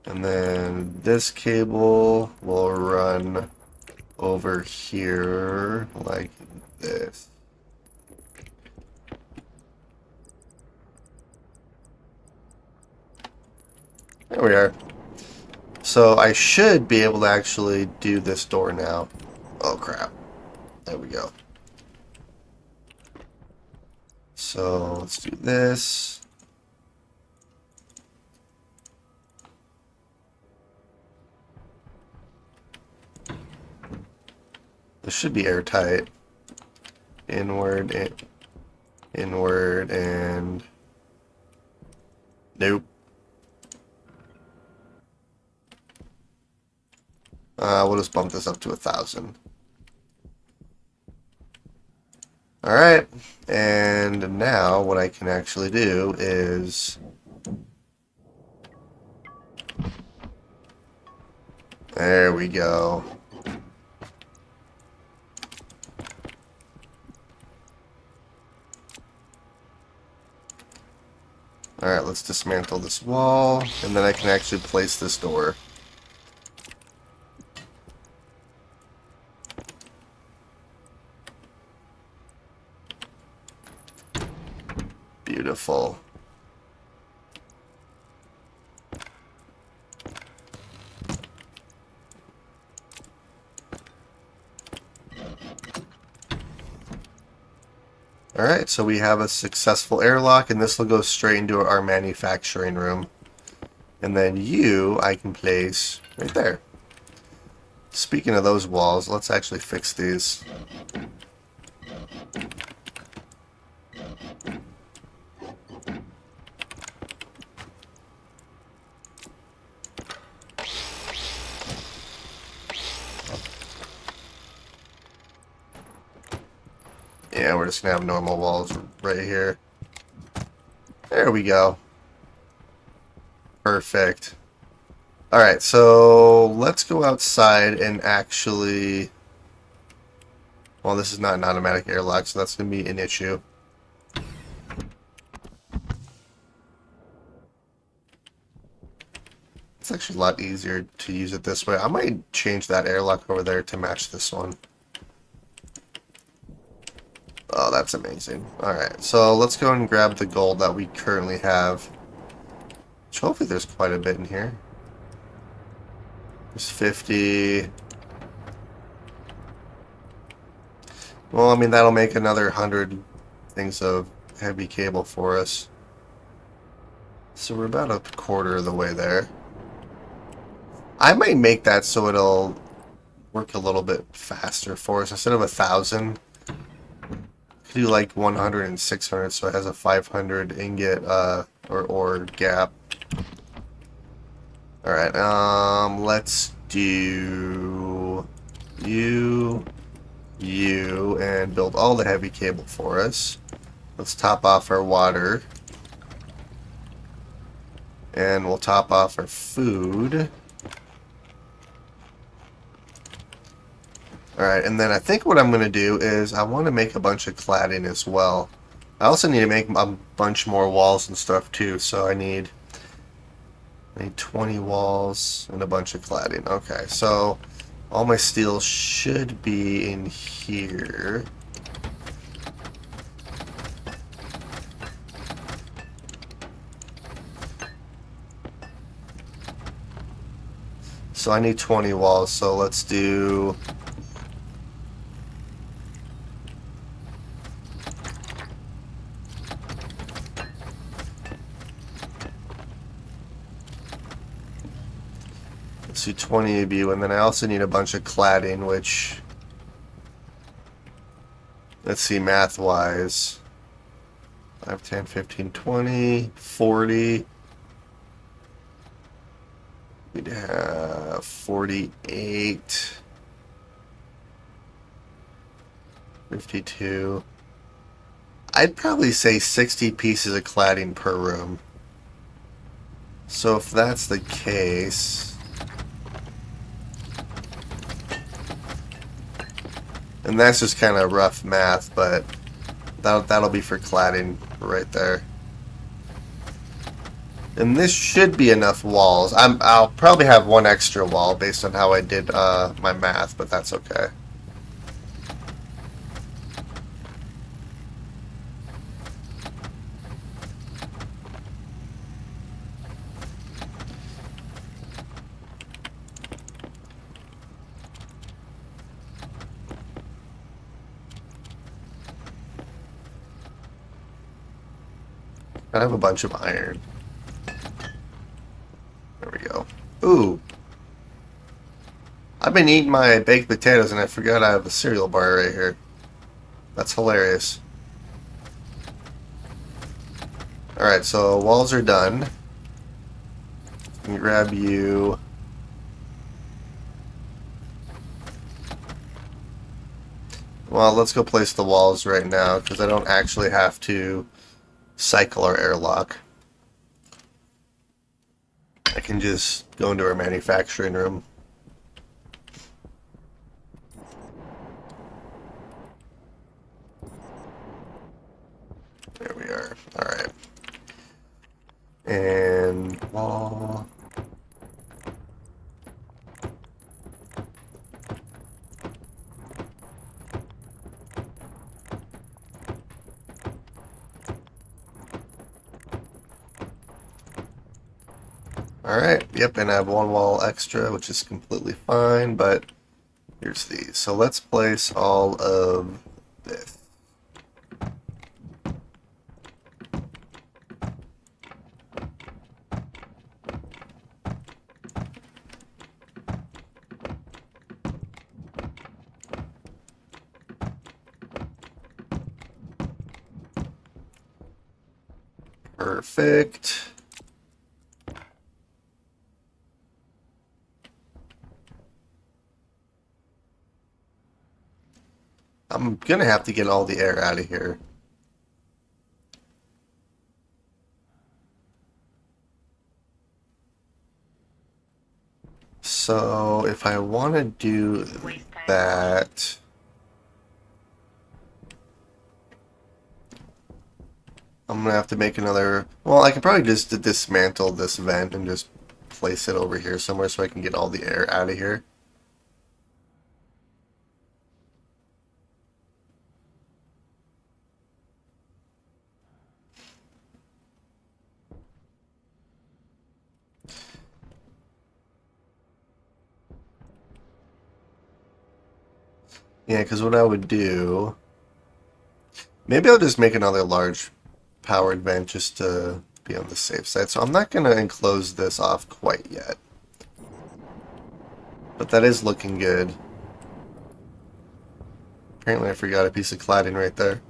And then this cable will run over here like this. There we are. So I should be able to actually do this door now. Oh crap. There we go. So let's do this. This should be airtight. Inward, inward, and nope. We'll just bump this up to 1,000. Alright, and now what I can actually do is there we go. Alright, let's dismantle this wall, and then I can actually place this door. Beautiful. Alright, so we have a successful airlock, and this will go straight into our manufacturing room. And then I can place right there. Speaking of those walls, let's actually fix these. Yeah, we're just gonna have normal walls right here. There we go. Perfect. Alright, so let's go outside and actually... Well, this is not an automatic airlock, so that's going to be an issue. It's actually a lot easier to use it this way. I might change that airlock over there to match this one. Oh, that's amazing. Alright, so let's go and grab the gold that we currently have. Which hopefully there's quite a bit in here. There's 50. Well, I mean, that'll make another 100 things of heavy cable for us. So we're about a quarter of the way there. I might make that so it'll work a little bit faster for us. Instead of 1,000, do like 100 and 600, so it has a 500 ingot or ore gap. Alright, let's do you, and build all the heavy cable for us. Let's top off our water. And we'll top off our food. Alright, and then I think what I'm going to do is I want to make a bunch of cladding as well. I also need to make a bunch more walls and stuff too, so I need 20 walls and a bunch of cladding. Okay, so all my steel should be in here. So I need 20 walls, so let's do... Let's do 20 of you, and then I also need a bunch of cladding, which... Let's see, math-wise. 5, 10, 15, 20, 40... We'd have 48, 52. I'd probably say 60 pieces of cladding per room. So if that's the case, and that's just kind of rough math, but that'll be for cladding right there. And this should be enough walls. I'll probably have one extra wall based on how I did my math, but that's okay. I have a bunch of iron. There we go. Ooh. I've been eating my baked potatoes and I forgot I have a cereal bar right here. That's hilarious. Alright, so walls are done. Let me grab you. Well, let's go place the walls right now because I don't actually have to cycle our airlock. I can just go into our manufacturing room. There we are. Alright. And wall. Alright, yep, and I have one wall extra, which is completely fine, but here's these. So let's place all of this. Perfect. I'm gonna have to get all the air out of here. So if I want to do that, I'm gonna have to make another. Well, I can probably just dismantle this vent and just place it over here somewhere so I can get all the air out of here. Yeah, because what I would do, maybe I'll just make another large powered vent just to be on the safe side. So I'm not going to enclose this off quite yet. But that is looking good. Apparently I forgot a piece of cladding right there.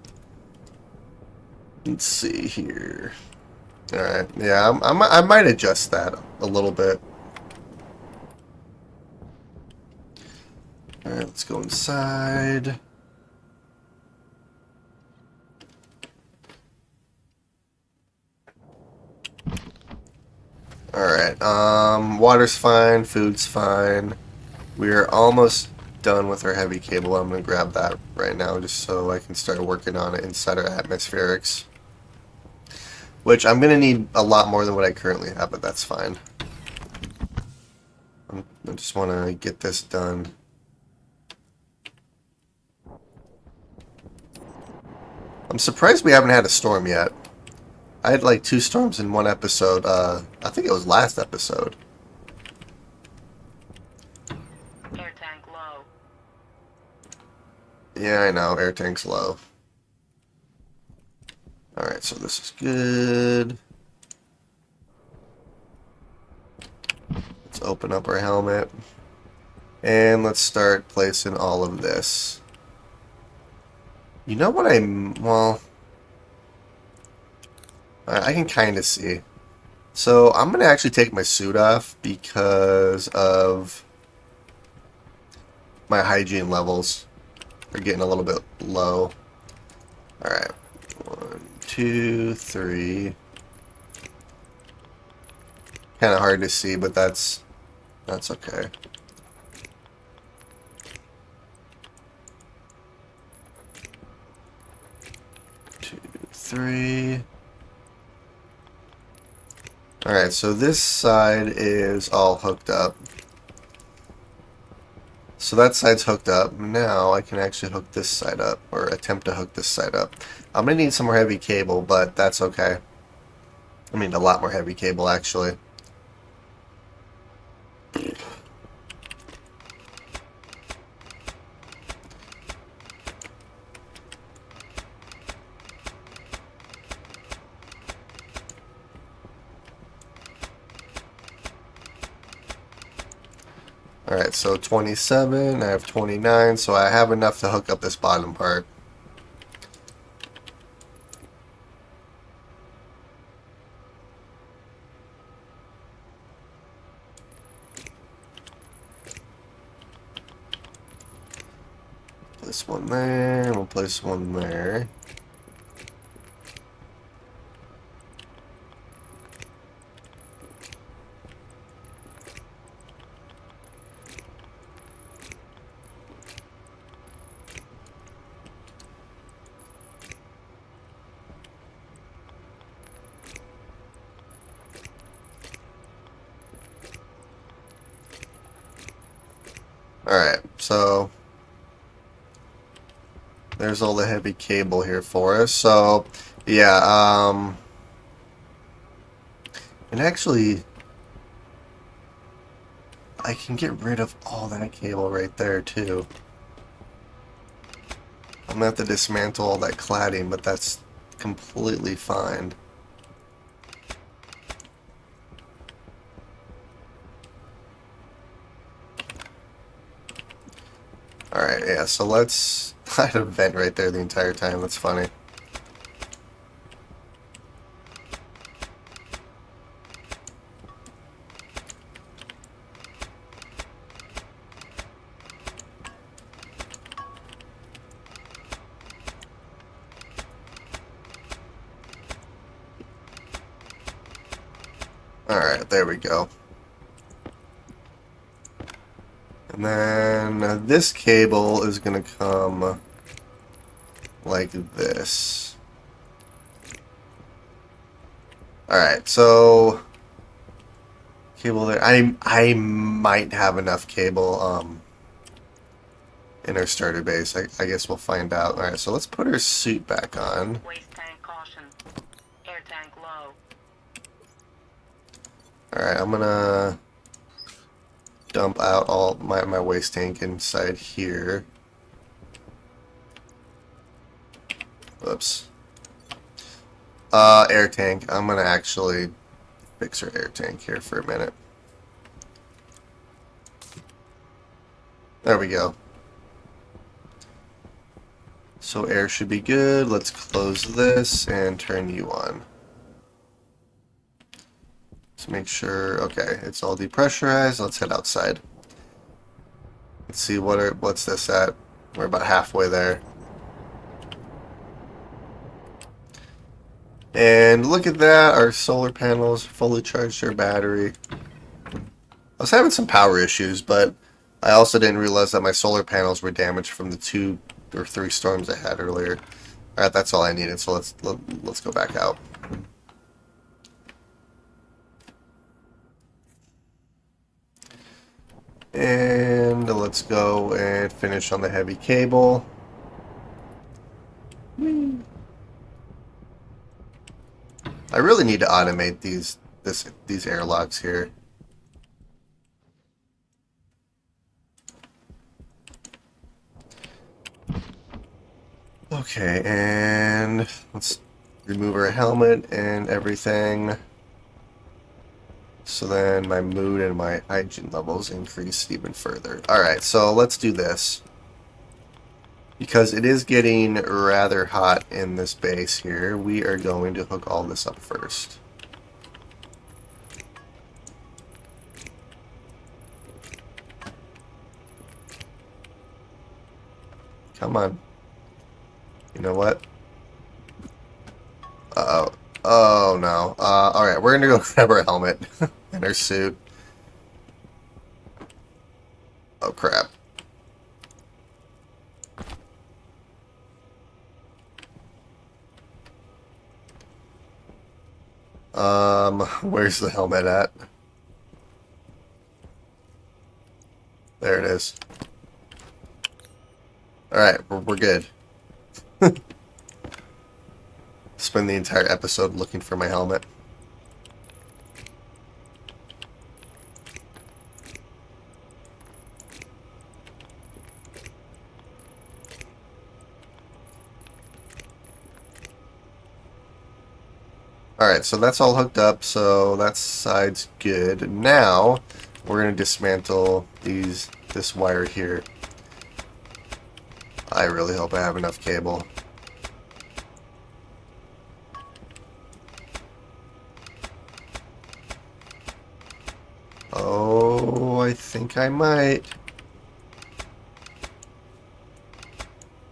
Let's see here. Alright, yeah, I might adjust that a little bit. Alright, let's go inside. Alright, water's fine, food's fine. We're almost done with our heavy cable. I'm going to grab that right now just so I can start working on it inside our atmospherics. Which I'm going to need a lot more than what I currently have, but that's fine. I just want to get this done. I'm surprised we haven't had a storm yet. I had like 2 storms in one episode. I think it was last episode. Air tank low. Yeah, I know. Air tank's low. Alright, so this is good. Let's open up our helmet. And let's start placing all of this. You know what well, I can kind of see. So I'm going to actually take my suit off because of my hygiene levels are getting a little bit low. Alright. 1, 2, 3. Kind of hard to see, but that's okay. 2, 3. Alright, so this side is all hooked up. So that side's hooked up. Now I can actually hook this side up, or attempt to hook this side up. I'm going to need some more heavy cable, but that's okay. I mean, a lot more heavy cable, actually. Alright, so 27, I have 29, so I have enough to hook up this bottom part. Place one there, we'll place one there. Alright, so there's all the heavy cable here for us. So, yeah, and actually, I can get rid of all that cable right there, too. I'm gonna have to dismantle all that cladding, but that's completely fine. Alright, yeah, so let's... I had a vent right there the entire time, that's funny. Alright, there we go. And then this cable is going to come like this. Alright, so cable there. I might have enough cable in our starter base. I guess we'll find out. Alright, so let's put our suit back on. Waste tank caution. Air tank low. Alright, I'm gonna dump out all my waste tank inside here. Whoops. Air tank. I'm gonna actually fix our air tank here for a minute. There we go. So air should be good. Let's close this and turn you on. Let's make sure, okay, it's all depressurized. Let's head outside. Let's see what's this at. We're about halfway there. And look at that, our solar panels fully charged their battery. I was having some power issues, but I also didn't realize that my solar panels were damaged from the 2 or 3 storms I had earlier. Alright, that's all I needed, so let's go back out. And let's go and finish on the heavy cable. I really need to automate these airlocks here. Okay, and let's remove our helmet and everything. So then my mood and my hygiene levels increase even further. Alright, so let's do this. Because it is getting rather hot in this base here, we are going to hook all this up first. Come on. You know what? Uh-oh. Oh, no. Alright, we're gonna go grab our helmet and our suit. Oh, crap. Where's the helmet at? There it is. Alright, we're good. Spend the entire episode looking for my helmet. Alright, so that's all hooked up, so that side's good. Now, we're going to dismantle this wire here. I really hope I have enough cable. Oh, I think I might.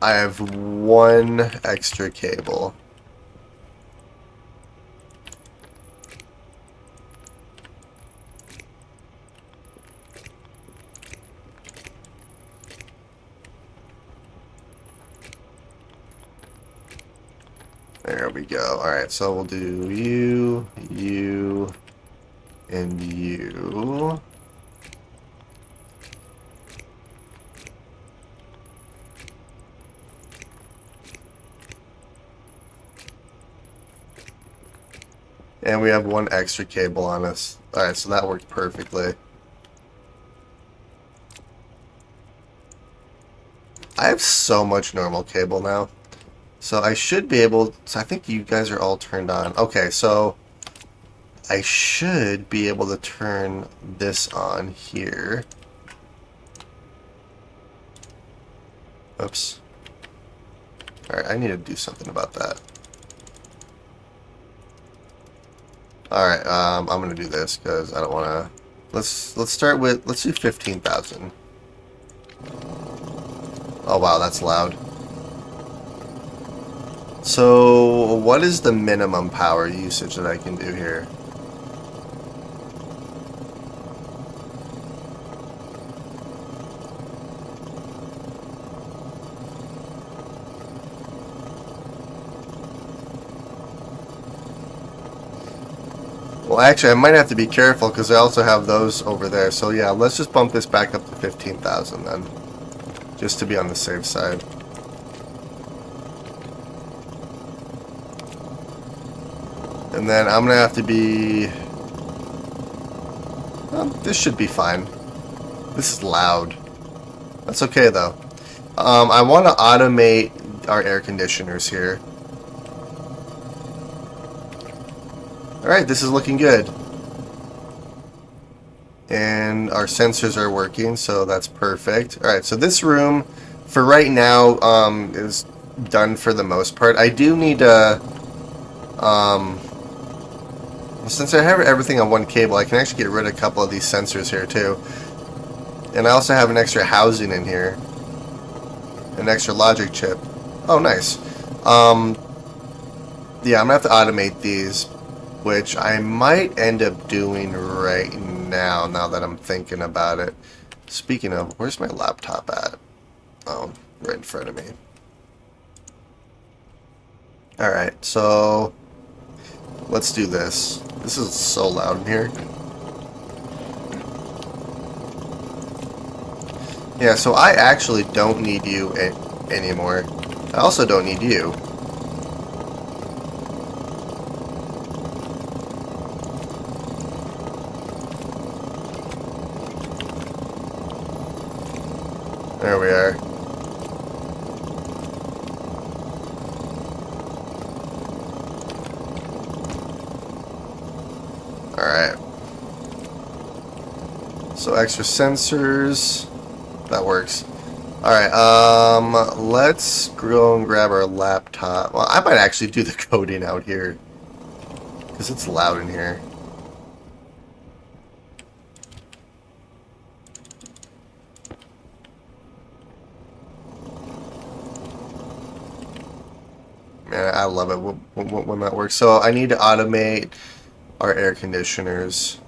I have 1 extra cable. There we go. Alright, so we'll do you, you, and you. And we have 1 extra cable on us. Alright, so that worked perfectly. I have so much normal cable now. So I should be able to, I think you guys are all turned on. Okay, so I should be able to turn this on here. Oops. Alright, I need to do something about that. Alright, I'm gonna do this because I don't wanna. Let's start with, let's do 15,000. Oh wow, that's loud. So, what is the minimum power usage that I can do here? Well, actually, I might have to be careful because I also have those over there. So, yeah, let's just bump this back up to 15,000 then. Just to be on the safe side. And then I'm going to have to be... Well, this should be fine. This is loud. That's okay, though. I want to automate our air conditioners here. Alright, this is looking good. And our sensors are working, so that's perfect. Alright, so this room, for right now, is done for the most part. I do need to... since I have everything on 1 cable, I can actually get rid of a couple of these sensors here too. And I also have an extra housing in here. An extra logic chip. Oh, nice. Yeah, I'm gonna have to automate these, which I might end up doing right now that I'm thinking about it. Speaking of, where's my laptop at? Oh, right in front of me. Alright, so let's do this. This is so loud in here. Yeah, so I actually don't need you anymore. I also don't need you. There we are. Alright. So extra sensors. That works. Alright, let's go and grab our laptop. Well, I might actually do the coding out here, because it's loud in here. Man, I love it when that works. So I need to automate our air conditioners,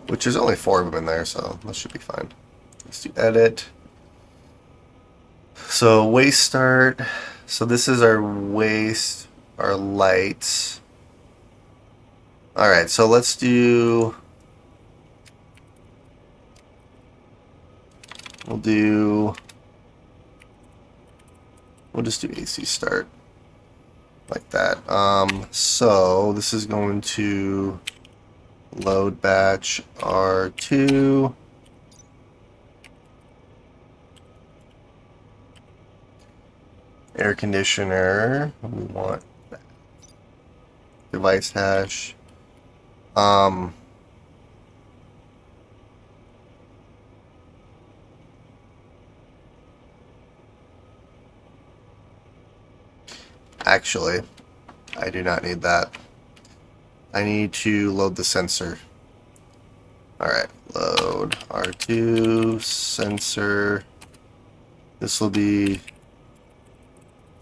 which there's only 4 of them in there, so that should be fine. Let's do edit. So waste start. So this is our waste, our lights. Alright, so let's do... We'll just do AC start. Like that. So this is going to load batch R2. Air conditioner. We want that. Device hash. Actually, I do not need that. I need to load the sensor. Alright, load R2 sensor. This will be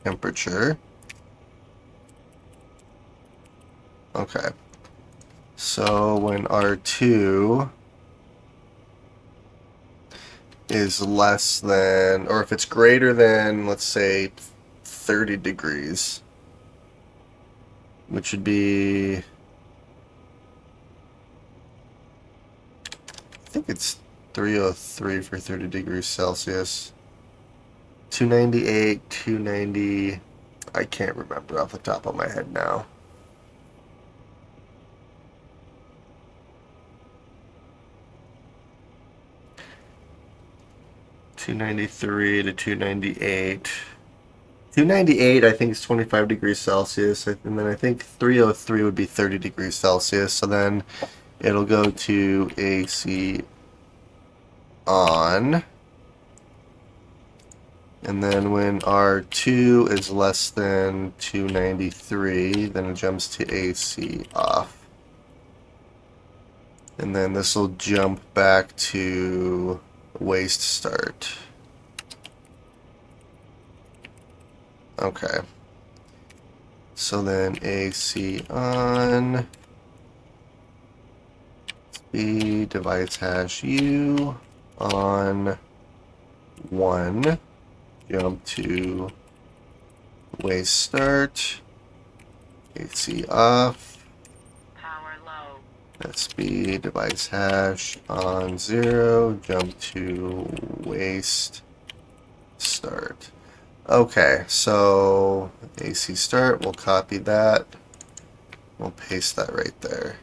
temperature. Okay. So when R2 is less than, or if it's greater than, let's say, 30 degrees, which would be, I think it's 303 for 30 degrees Celsius. 298, 290, I can't remember off the top of my head now. $293 to 298. 298, I think, is 25 degrees Celsius, and then I think 303 would be 30 degrees Celsius. So then it'll go to AC on. And then when R2 is less than 293, then it jumps to AC off. And then this will jump back to waste start. Okay. So then AC on. Speed, device hash U on 1. Jump to waste start. AC off. Power low. That's speed, device hash on 0. Jump to waste start. Okay, so AC start, we'll copy that. We'll paste that right there.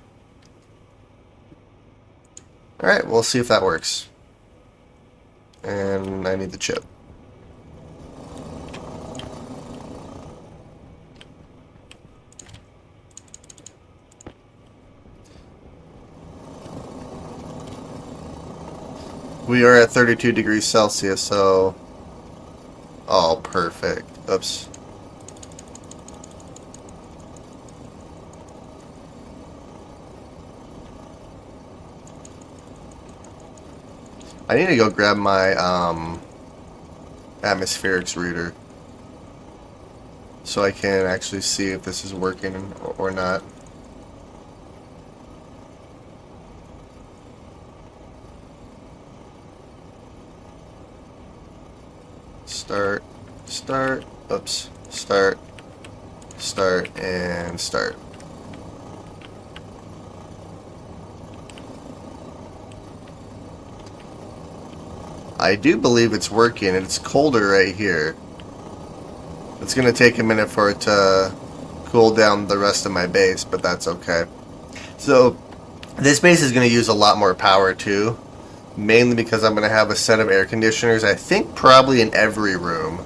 Alright, we'll see if that works. And I need the chip. We are at 32 degrees Celsius, so... Oh, perfect. Oops. I need to go grab my atmospherics reader so I can actually see if this is working or not. Start, start, oops, start, start, and start. I do believe it's working, and it's colder right here. It's going to take a minute for it to cool down the rest of my base, but that's okay. So, this base is going to use a lot more power too, mainly because I'm going to have a set of air conditioners, I think probably in every room.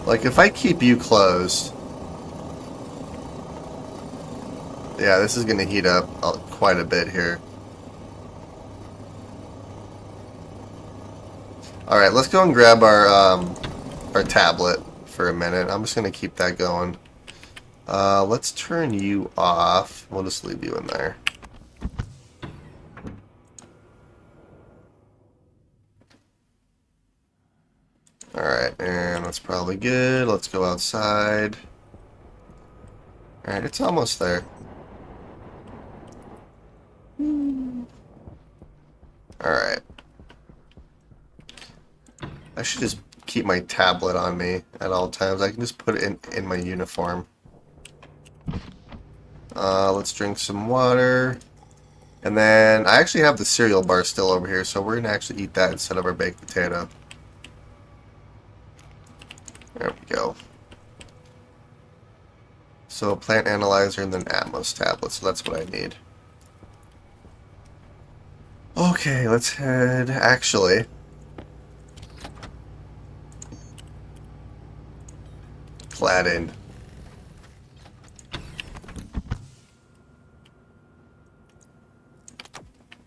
Like, if I keep you closed, yeah, this is going to heat up quite a bit here. Alright, let's go and grab our tablet for a minute. I'm just going to keep that going. Let's turn you off. We'll just leave you in there. Alright, and that's probably good. Let's go outside. Alright, it's almost there. Alright. I should just keep my tablet on me at all times. I can just put it in my uniform. Let's drink some water. And then I actually have the cereal bar still over here, so we're going to actually eat that instead of our baked potato. There we go. So plant analyzer and then Atmos tablet, so that's what I need. Okay, let's head, actually, Platin.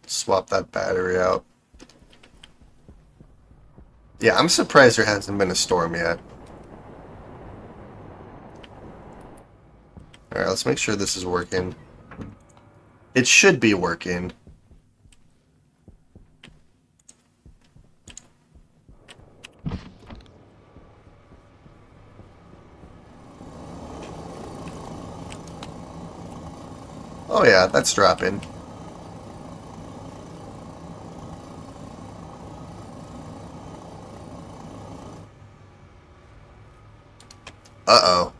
Swap that battery out. Yeah, I'm surprised there hasn't been a storm yet. Alright, let's make sure this is working. It should be working. Oh yeah, that's dropping. Uh-oh.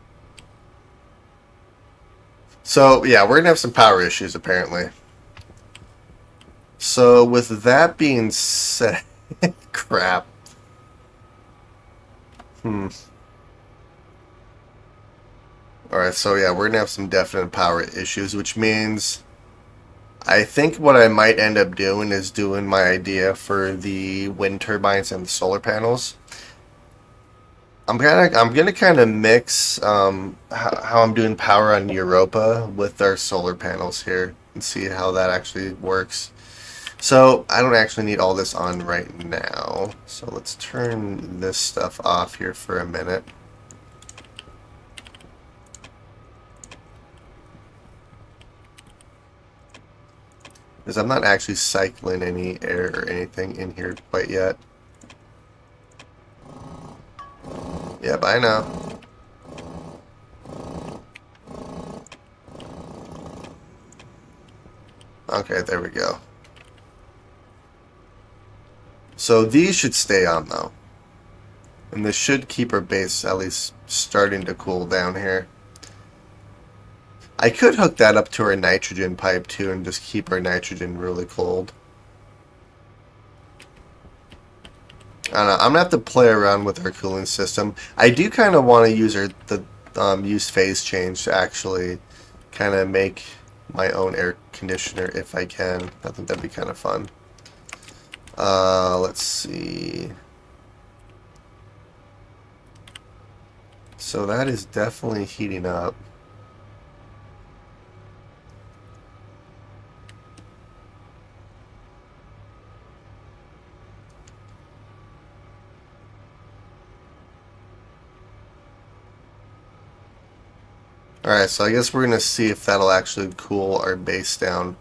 So, yeah, we're gonna have some power issues, apparently. So, with that being said... crap. Alright, so yeah, we're gonna have some definite power issues, which means... I think what I might end up doing is doing my idea for the wind turbines and the solar panels. I'm gonna kind of mix how I'm doing power on Europa with our solar panels here and see how that actually works. So I don't actually need all this on right now. So let's turn this stuff off here for a minute. Because I'm not actually cycling any air or anything in here quite yet. Yep, I know. Okay, there we go. So these should stay on though. And this should keep our base at least starting to cool down here. I could hook that up to our nitrogen pipe too and just keep our nitrogen really cold. I don't know, I'm gonna have to play around with our cooling system. I do kind of want to use use phase change to actually kind of make my own air conditioner if I can. I think that'd be kind of fun. Let's see. So that is definitely heating up. Alright, so I guess we're going to see if that'll actually cool our base down.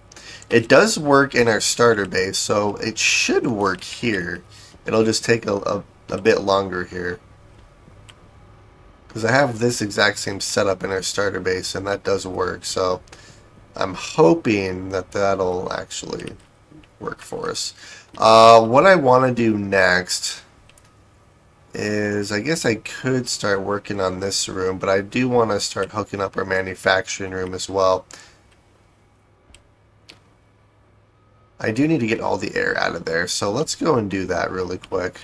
It does work in our starter base, so it should work here. It'll just take a bit longer here. Because I have this exact same setup in our starter base, and that does work, so I'm hoping that that'll actually work for us. What I want to do next is, I guess I could start working on this room, but I do want to start hooking up our manufacturing room as well. I do need to get all the air out of there, so let's go and do that really quick.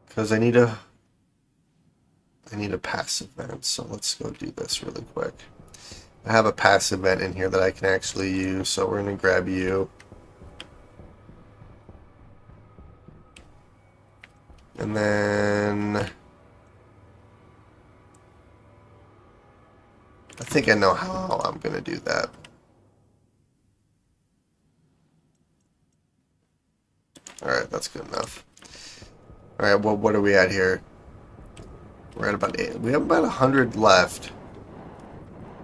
Because I need a passive vent, so let's go do this really quick. I have a passive vent in here that I can actually use, so we're going to grab you. And then I think I know how I'm going to do that. Alright, that's good enough. Alright, well, what are we at here? We're at about 8. We have about 100 left.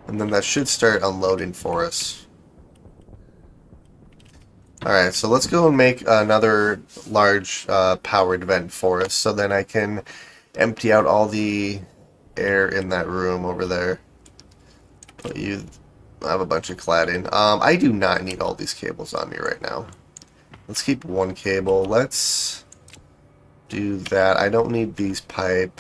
And then that should start unloading for us. Alright, so let's go and make another large powered vent for us, so then I can empty out all the air in that room over there. But you have a bunch of cladding. I do not need all these cables on me right now. Let's keep one cable. Let's do that. I don't need these pipe.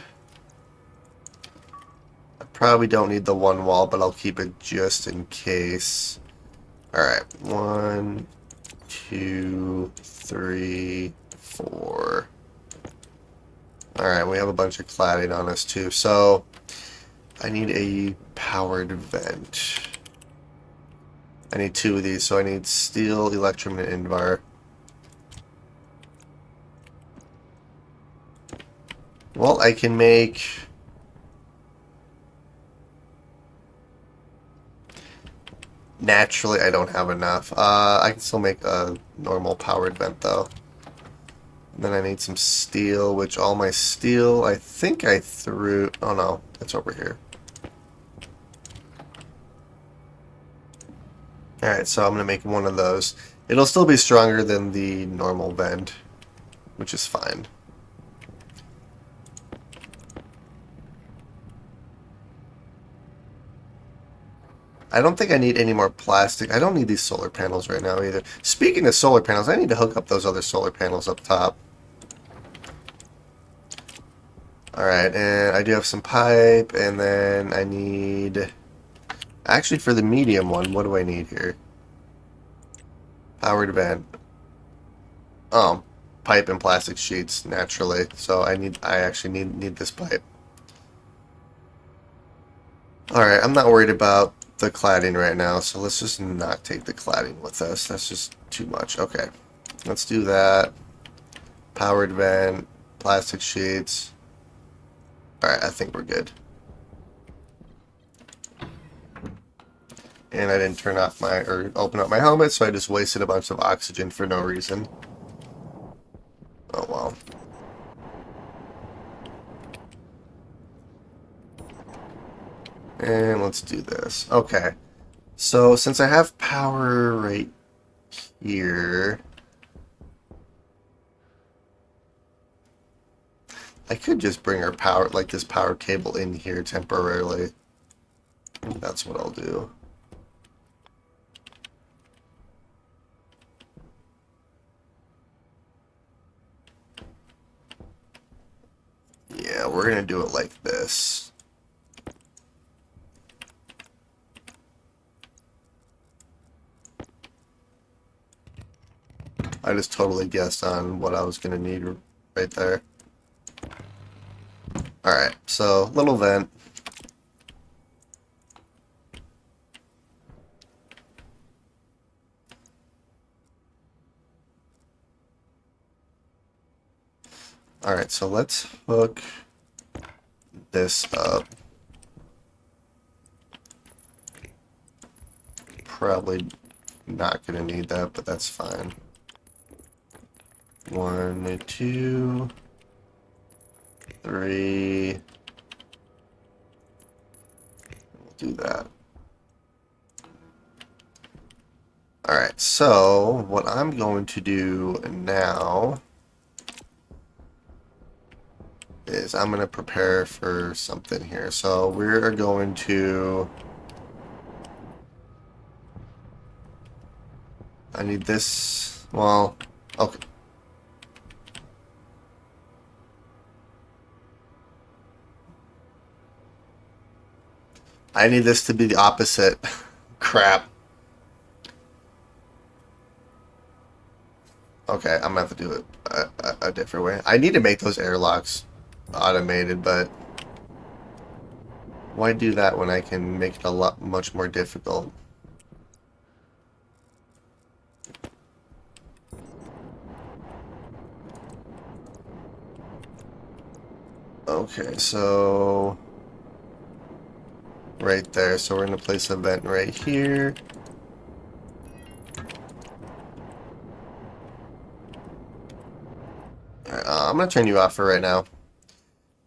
I probably don't need the one wall, but I'll keep it just in case. Alright, 1, 2, 3, 4. Alright, we have a bunch of cladding on us too, so I need a powered vent. I need 2 of these, so I need steel, electrum, and invar. Well, I can make... Naturally, I don't have enough. I can still make a normal powered vent, though. And then I need some steel, which all my steel, I think I threw... Oh, no. It's over here. Alright, so I'm going to make one of those. It'll still be stronger than the normal vent, which is fine. I don't think I need any more plastic. I don't need these solar panels right now either. Speaking of solar panels, I need to hook up those other solar panels up top. Alright, and I do have some pipe, and then I need... Actually, for the medium one, what do I need here? Powered vent. Oh, pipe and plastic sheets, naturally. So I actually need this pipe. Alright, I'm not worried about the cladding right now, so let's just not take the cladding with us. That's just too much. Okay, let's do that. Powered vent, plastic sheets. Alright, I think we're good. And I didn't turn off or open up my helmet, so I just wasted a bunch of oxygen for no reason. Oh well. And let's do this. Okay. So since I have power right here, I could just bring our power, like this power cable in here temporarily. That's what I'll do. Yeah, we're gonna do it like this. I just totally guessed on what I was gonna need right there. Alright, so little vent. Alright, so let's hook this up. Probably not gonna need that, but that's fine. 1, 2, 3, do that. Alright, so what I'm going to do now is I'm going to prepare for something here. So we're going to... I need this... Well, okay. I need this to be the opposite. Crap. Okay, I'm gonna have to do it a different way. I need to make those airlocks automated, but why do that when I can make it a lot much more difficult? Okay, so right there. So we're gonna place a vent right here. Alright, I'm gonna turn you off for right now.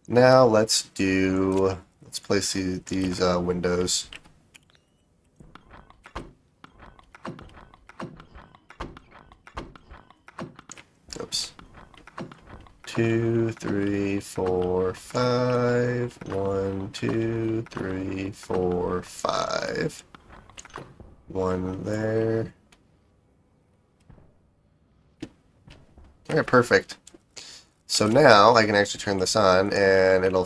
Now let's place these windows. Oops. 2, 3, 4, 5. 1, 2, 3, 4, 5. One there. Alright, perfect. So now I can actually turn this on and it'll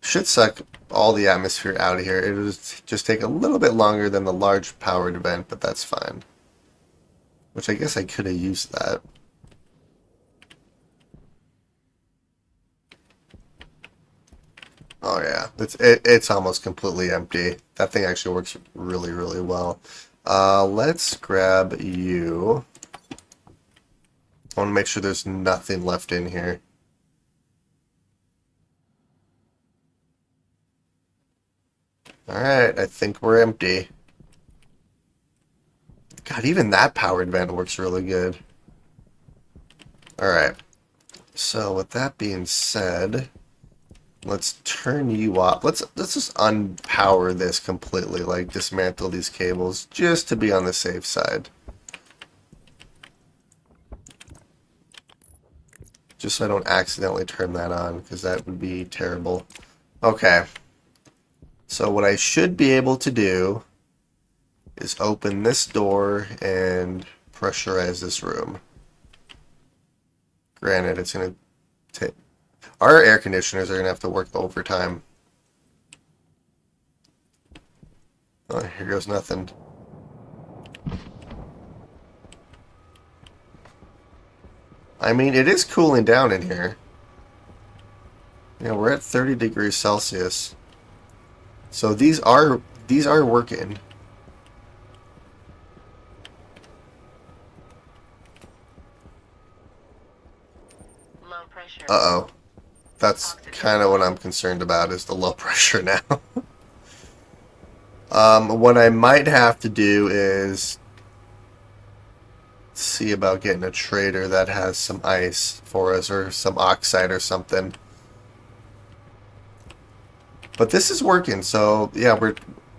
should suck all the atmosphere out of here. It'll just take a little bit longer than the large powered vent, but that's fine. Which I guess I could have used that. Oh yeah, it's almost completely empty. That thing actually works really, really well. Let's grab you. I want to make sure there's nothing left in here. Alright, I think we're empty. God, even that powered vent works really good. Alright, so with that being said, let's turn you off. Let's just unpower this completely, like dismantle these cables, just to be on the safe side. Just so I don't accidentally turn that on, because that would be terrible. Okay. So what I should be able to do is open this door and pressurize this room. Granted, it's going to take... Our air conditioners are going to have to work overtime. Oh, here goes nothing. I mean, it is cooling down in here. You know, we're at 30 degrees Celsius. So these are working. Low pressure. Uh-oh. That's kind of what I'm concerned about, is the low pressure now. What I might have to do is see about getting a trader that has some ice for us, or some oxide or something. But this is working, so yeah,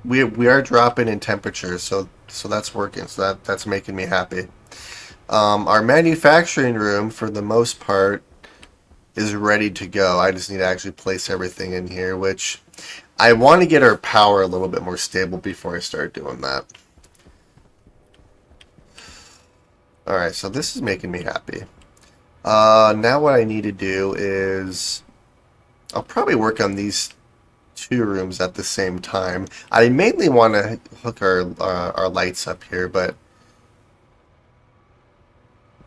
we are dropping in temperature, so that's working. So that's making me happy. Our manufacturing room, for the most part, is ready to go. I just need to actually place everything in here, which I want to get our power a little bit more stable before I start doing that. Alright, so this is making me happy. Now what I need to do is... I'll probably work on these two rooms at the same time. I mainly want to hook our lights up here, but...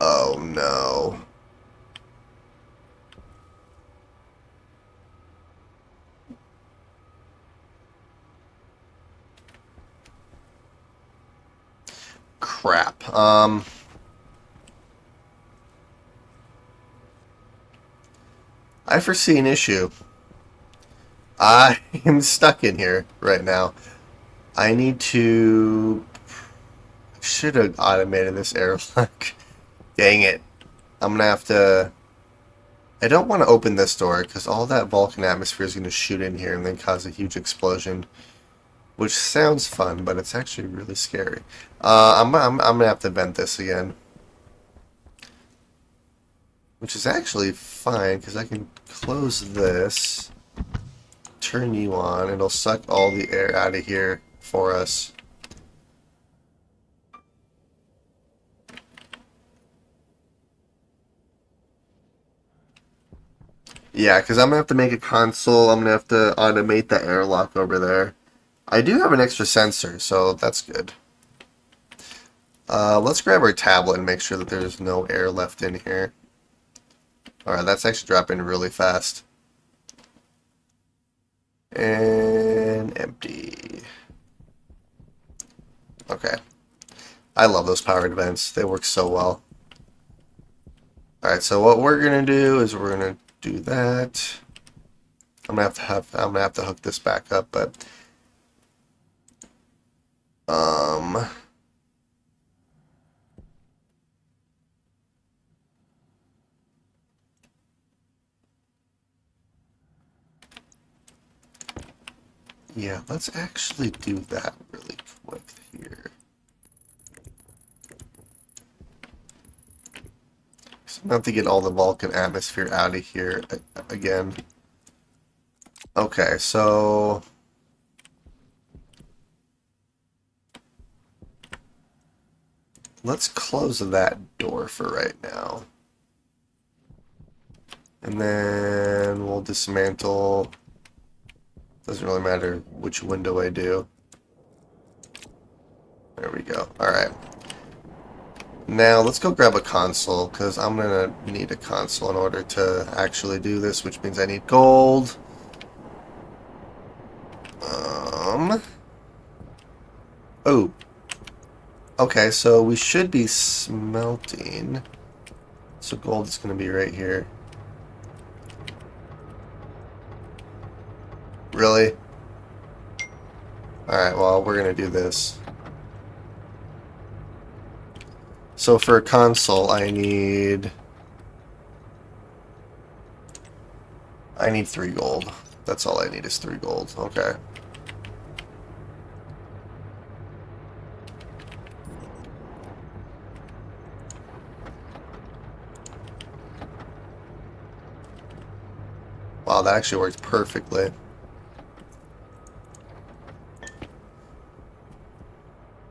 Oh no. Crap. I foresee an issue. I am stuck in here right now. I need to... Should have automated this airlock. Dang it. I'm gonna have to I don't want to open this door because all that Vulcan atmosphere is going to shoot in here and then cause a huge explosion, which sounds fun, but it's actually really scary. I'm going to have to vent this again, which is actually fine because I can close this, turn you on, it'll suck all the air out of here for us. Yeah, because I'm going to have to make a console. I'm going to have to automate the airlock over there. I do have an extra sensor, so that's good. Let's grab our tablet and make sure that there's no air left in here. Alright, that's actually dropping really fast. And empty. Okay. I love those powered vents. They work so well. Alright, so what we're gonna do is we're gonna do that. I'm gonna have to hook this back up, but yeah, let's actually do that really quick here. So I'm gonna have to get all the Vulcan atmosphere out of here again. Okay, so let's close that door for right now. And then we'll dismantle. Doesn't really matter which window I do. There we go. Alright. Now let's go grab a console, because I'm going to need a console in order to actually do this, which means I need gold. Oh. Okay, so we should be smelting. So gold is going to be right here. Really? Alright, well, we're going to do this. So for a console, I need 3 gold. That's all I need is 3 gold. Okay. Wow, that actually worked perfectly.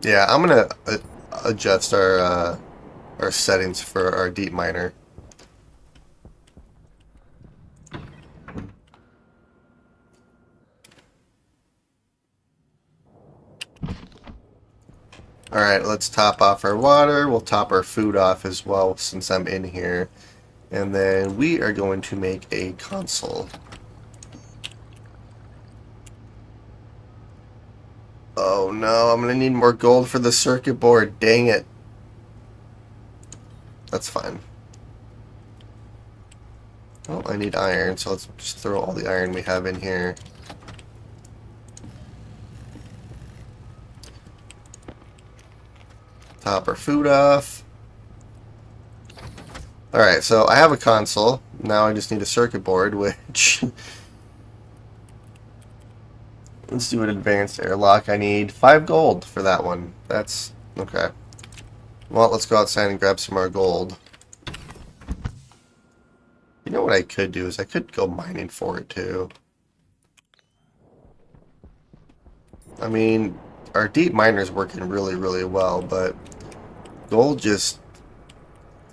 Yeah, I'm gonna adjust our settings for our deep miner. Alright, let's top off our water. We'll top our food off as well since I'm in here. And then we are going to make a console. Oh no, I'm going to need more gold for the circuit board. Dang it. That's fine. Well, I need iron, so let's just throw all the iron we have in here. Top our food off. Alright, so I have a console. Now I just need a circuit board, which... Let's do an advanced airlock. I need 5 gold for that one. That's... okay. Well, let's go outside and grab some more gold. You know what I could do is I could go mining for it too. I mean, our deep miner's working really, really well, but gold just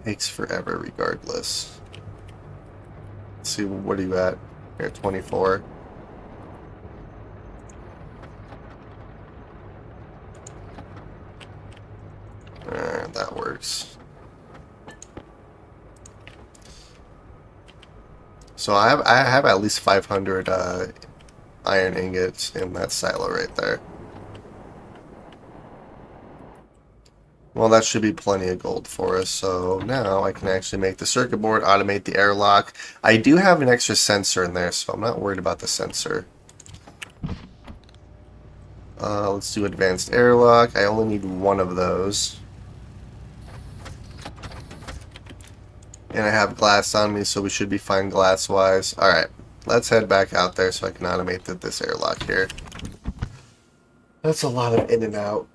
takes forever regardless. Let's see, what are you at? You're at 24. That works. So I have at least 500 iron ingots in that silo right there. Well, that should be plenty of gold for us. So now I can actually make the circuit board, automate the airlock. I do have an extra sensor in there, so I'm not worried about the sensor. Let's do advanced airlock. I only need one of those. And I have glass on me, so we should be fine glass-wise. Alright, let's head back out there so I can automate this airlock here. That's a lot of in and out.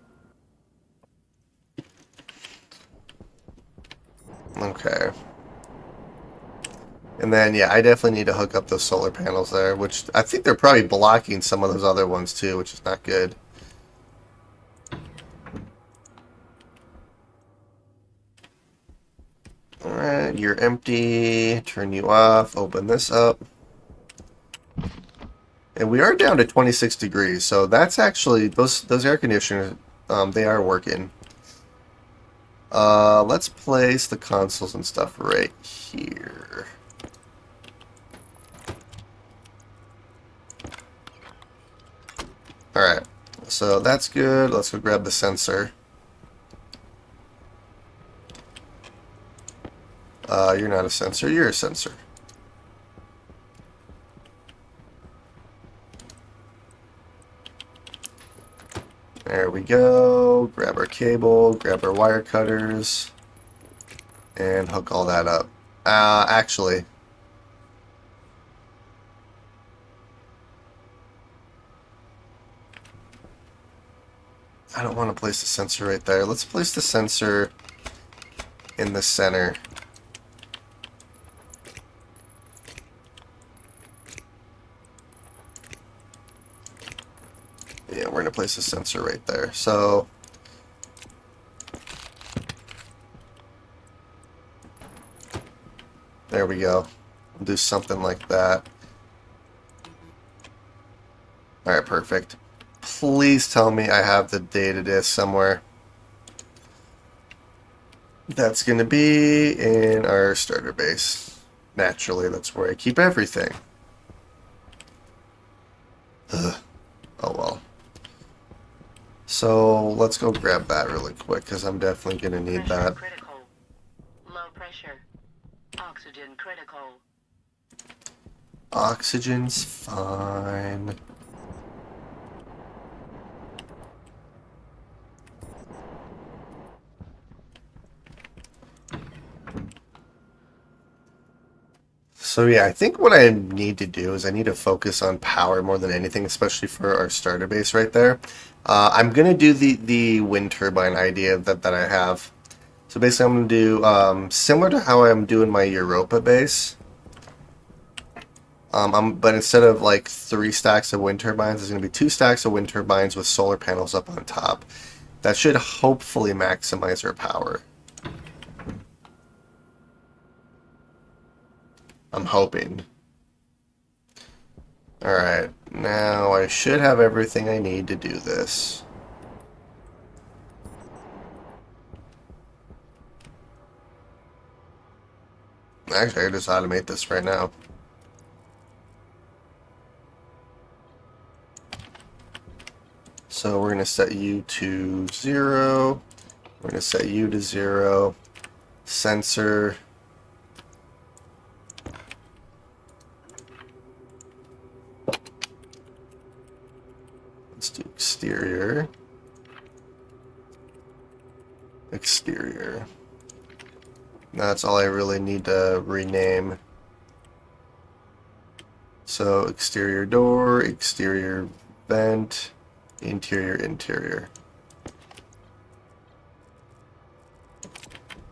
Okay. And then, yeah, I definitely need to hook up those solar panels there, which I think they're probably blocking some of those other ones too, which is not good. Alright, you're empty. Turn you off. Open this up. And we are down to 26 degrees, so that's actually, those air conditioners, they are working. Let's place the consoles and stuff right here. Alright, so that's good. Let's go grab the sensor. You're not a sensor, you're a sensor. There we go. Grab our cable, grab our wire cutters, and hook all that up. Actually, I don't want to place the sensor right there. Let's place the sensor in the center. Yeah, we're going to place the sensor right there. So, there we go. We'll do something like that. Alright, perfect. Please tell me I have the data disk somewhere. That's going to be in our starter base. Naturally, that's where I keep everything. Ugh. Oh well. So let's go grab that really quick because I'm definitely going to need Pressure that. critical. Low pressure. Oxygen critical. Oxygen's fine. So yeah, I think what I need to do is I need to focus on power more than anything, especially for our starter base right there. I'm gonna do the wind turbine idea that I have. So basically, I'm gonna do similar to how I'm doing my Europa base. But instead of like 3 stacks of wind turbines, there's gonna be 2 stacks of wind turbines with solar panels up on top. That should hopefully maximize our power. I'm hoping. Alright, now I should have everything I need to do this. Actually, I can just automate this right now. So we're going to set you to 0. We're going to set you to 0. Sensor. Let's do exterior. Exterior. That's all I really need to rename. So exterior door, exterior vent, interior.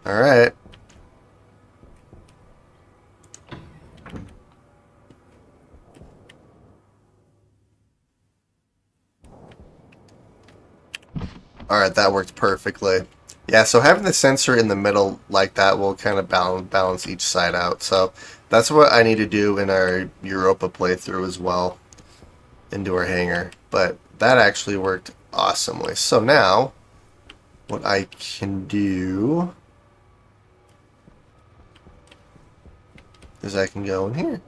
Alright. Alright, that worked perfectly. Yeah, so having the sensor in the middle like that will kind of balance each side out. So that's what I need to do in our Europa playthrough as well, into our hangar. But that actually worked awesomely. So now, what I can do is I can go in here.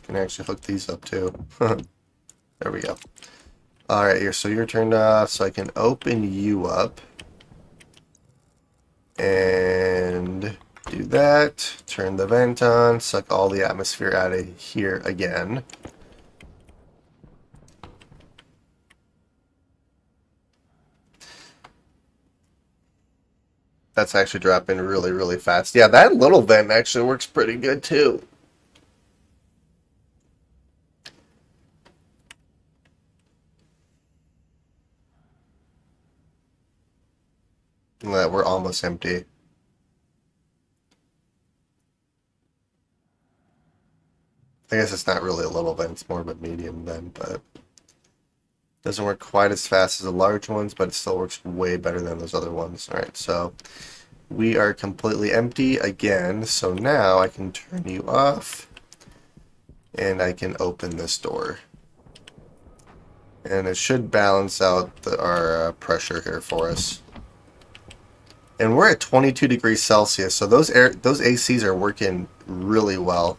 Can actually hook these up too. There we go. Alright, here, so you're turned off, so I can open you up. And do that. Turn the vent on, suck all the atmosphere out of here again. That's actually dropping really, really fast. Yeah, that little vent actually works pretty good too. We're almost empty. I guess it's not really a little vent, it's more of a medium vent, but doesn't work quite as fast as the large ones, but it still works way better than those other ones. Alright, so we are completely empty again, so now I can turn you off, and I can open this door. And it should balance out our pressure here for us. And we're at 22 degrees Celsius, so those ACs are working really well.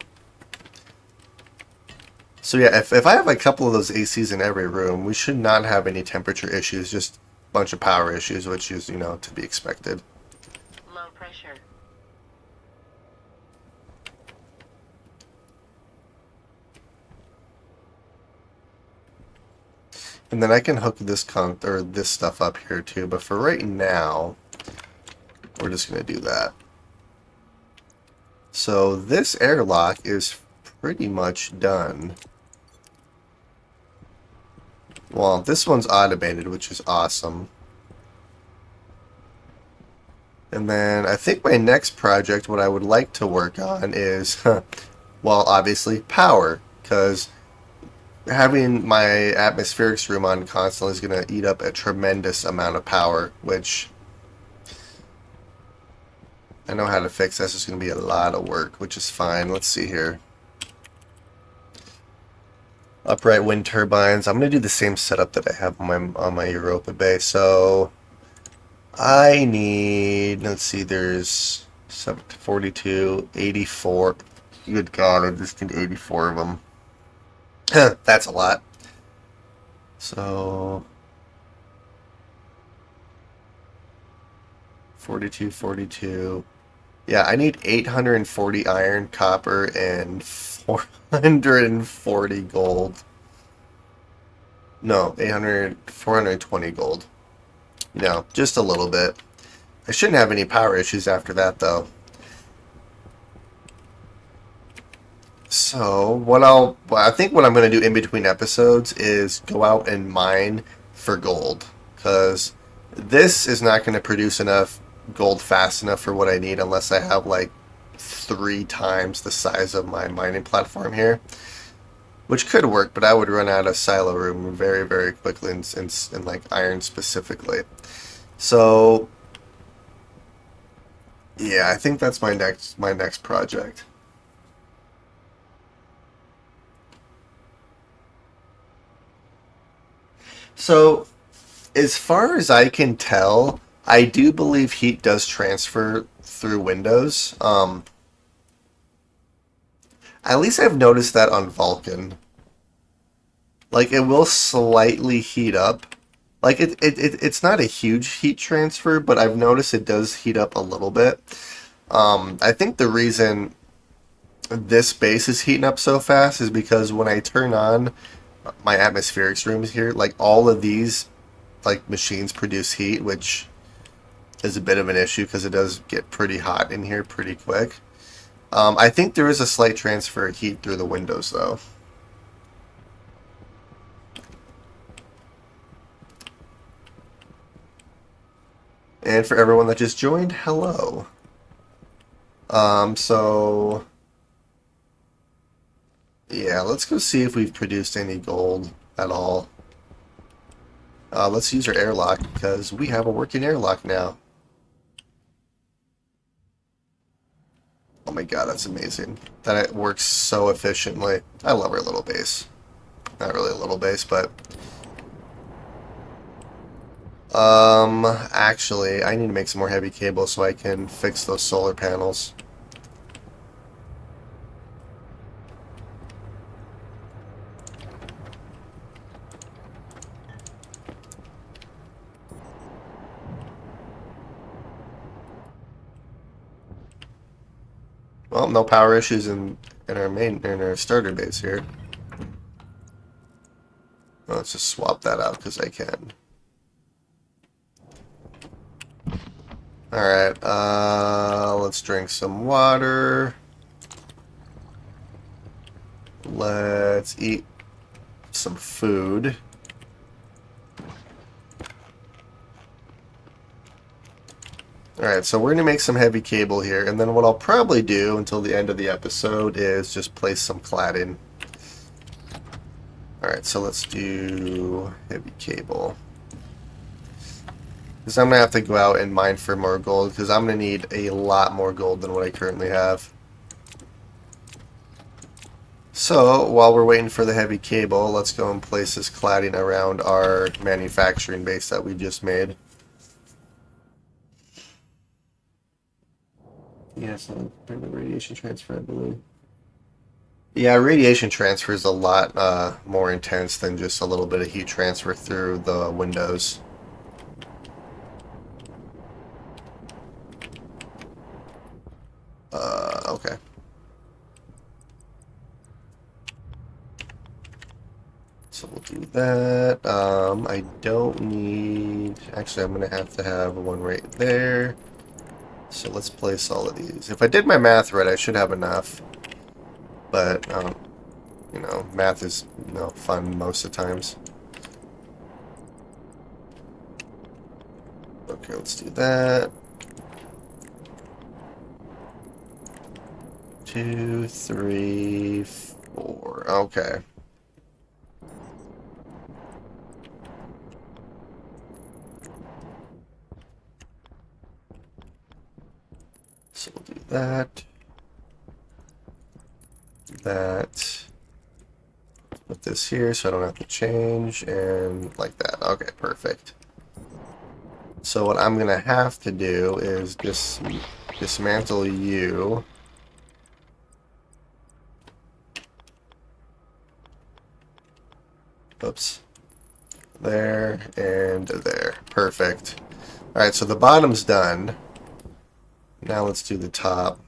So yeah, if I have a couple of those ACs in every room, we should not have any temperature issues, just a bunch of power issues, which is, to be expected. Low pressure. And then I can hook this this stuff up here too, but for right now, we're just going to do that. So this airlock is pretty much done. Well, this one's automated, which is awesome. And then I think my next project, what I would like to work on is, well, obviously power, because having my atmospherics room on constantly is going to eat up a tremendous amount of power, which I know how to fix. That's just going to be a lot of work, which is fine. Let's see here. Upright wind turbines. I'm going to do the same setup that I have on my Europa Bay. So I need, let's see, there's 42, 84. Good God, I just need 84 of them. That's a lot. So 42, 42. Yeah, I need 840 iron, copper, and 440 gold. No, 420 gold. Just a little bit. I shouldn't have any power issues after that, though. So, I think what I'm going to do in between episodes is go out and mine for gold. Because this is not going to produce enough gold fast enough for what I need unless I have like 3 times the size of my mining platform here. Which could work, but I would run out of silo room very, very quickly in like iron specifically. So, yeah, I think that's my next project. So, as far as I can tell, I do believe heat does transfer through windows. At least I've noticed that on Vulcan. Like, it will slightly heat up. Like, it's not a huge heat transfer, but I've noticed it does heat up a little bit. I think the reason this base is heating up so fast is because when I turn on my atmospherics rooms here, like, all of these, like, machines produce heat, which is a bit of an issue because it does get pretty hot in here pretty quick. I think there is a slight transfer of heat through the windows, though. And for everyone that just joined, hello. So yeah, let's go see if we've produced any gold at all. Let's use our airlock because we have a working airlock now. Oh my god, that's amazing. That it works so efficiently. I love our little base. Not really a little base, but actually, I need to make some more heavy cables so I can fix those solar panels. Well, no power issues in our starter base here. Well, let's just swap that out because I can. Alright, let's drink some water. Let's eat some food. Alright, so we're going to make some heavy cable here, and then what I'll probably do until the end of the episode is just place some cladding. Alright, so let's do heavy cable. Because I'm going to have to go out and mine for more gold, because I'm going to need a lot more gold than what I currently have. So, while we're waiting for the heavy cable, let's go and place this cladding around our manufacturing base that we just made. Yeah, so the radiation transfer, I believe. Yeah, radiation transfer is a lot more intense than just a little bit of heat transfer through the windows. Okay. So we'll do that. I don't need... Actually, I'm going to have one right there. So let's place all of these. If I did my math right, I should have enough. But, you know, math is, fun most of the times. Okay, let's do that. 2, 3, 4. Okay. So we'll do that. That. Put this here so I don't have to change, and like that. Okay, perfect. So what I'm going to have to do is just dismantle you. Oops. There and there. Perfect. Alright, so the bottom's done. Now let's do the top.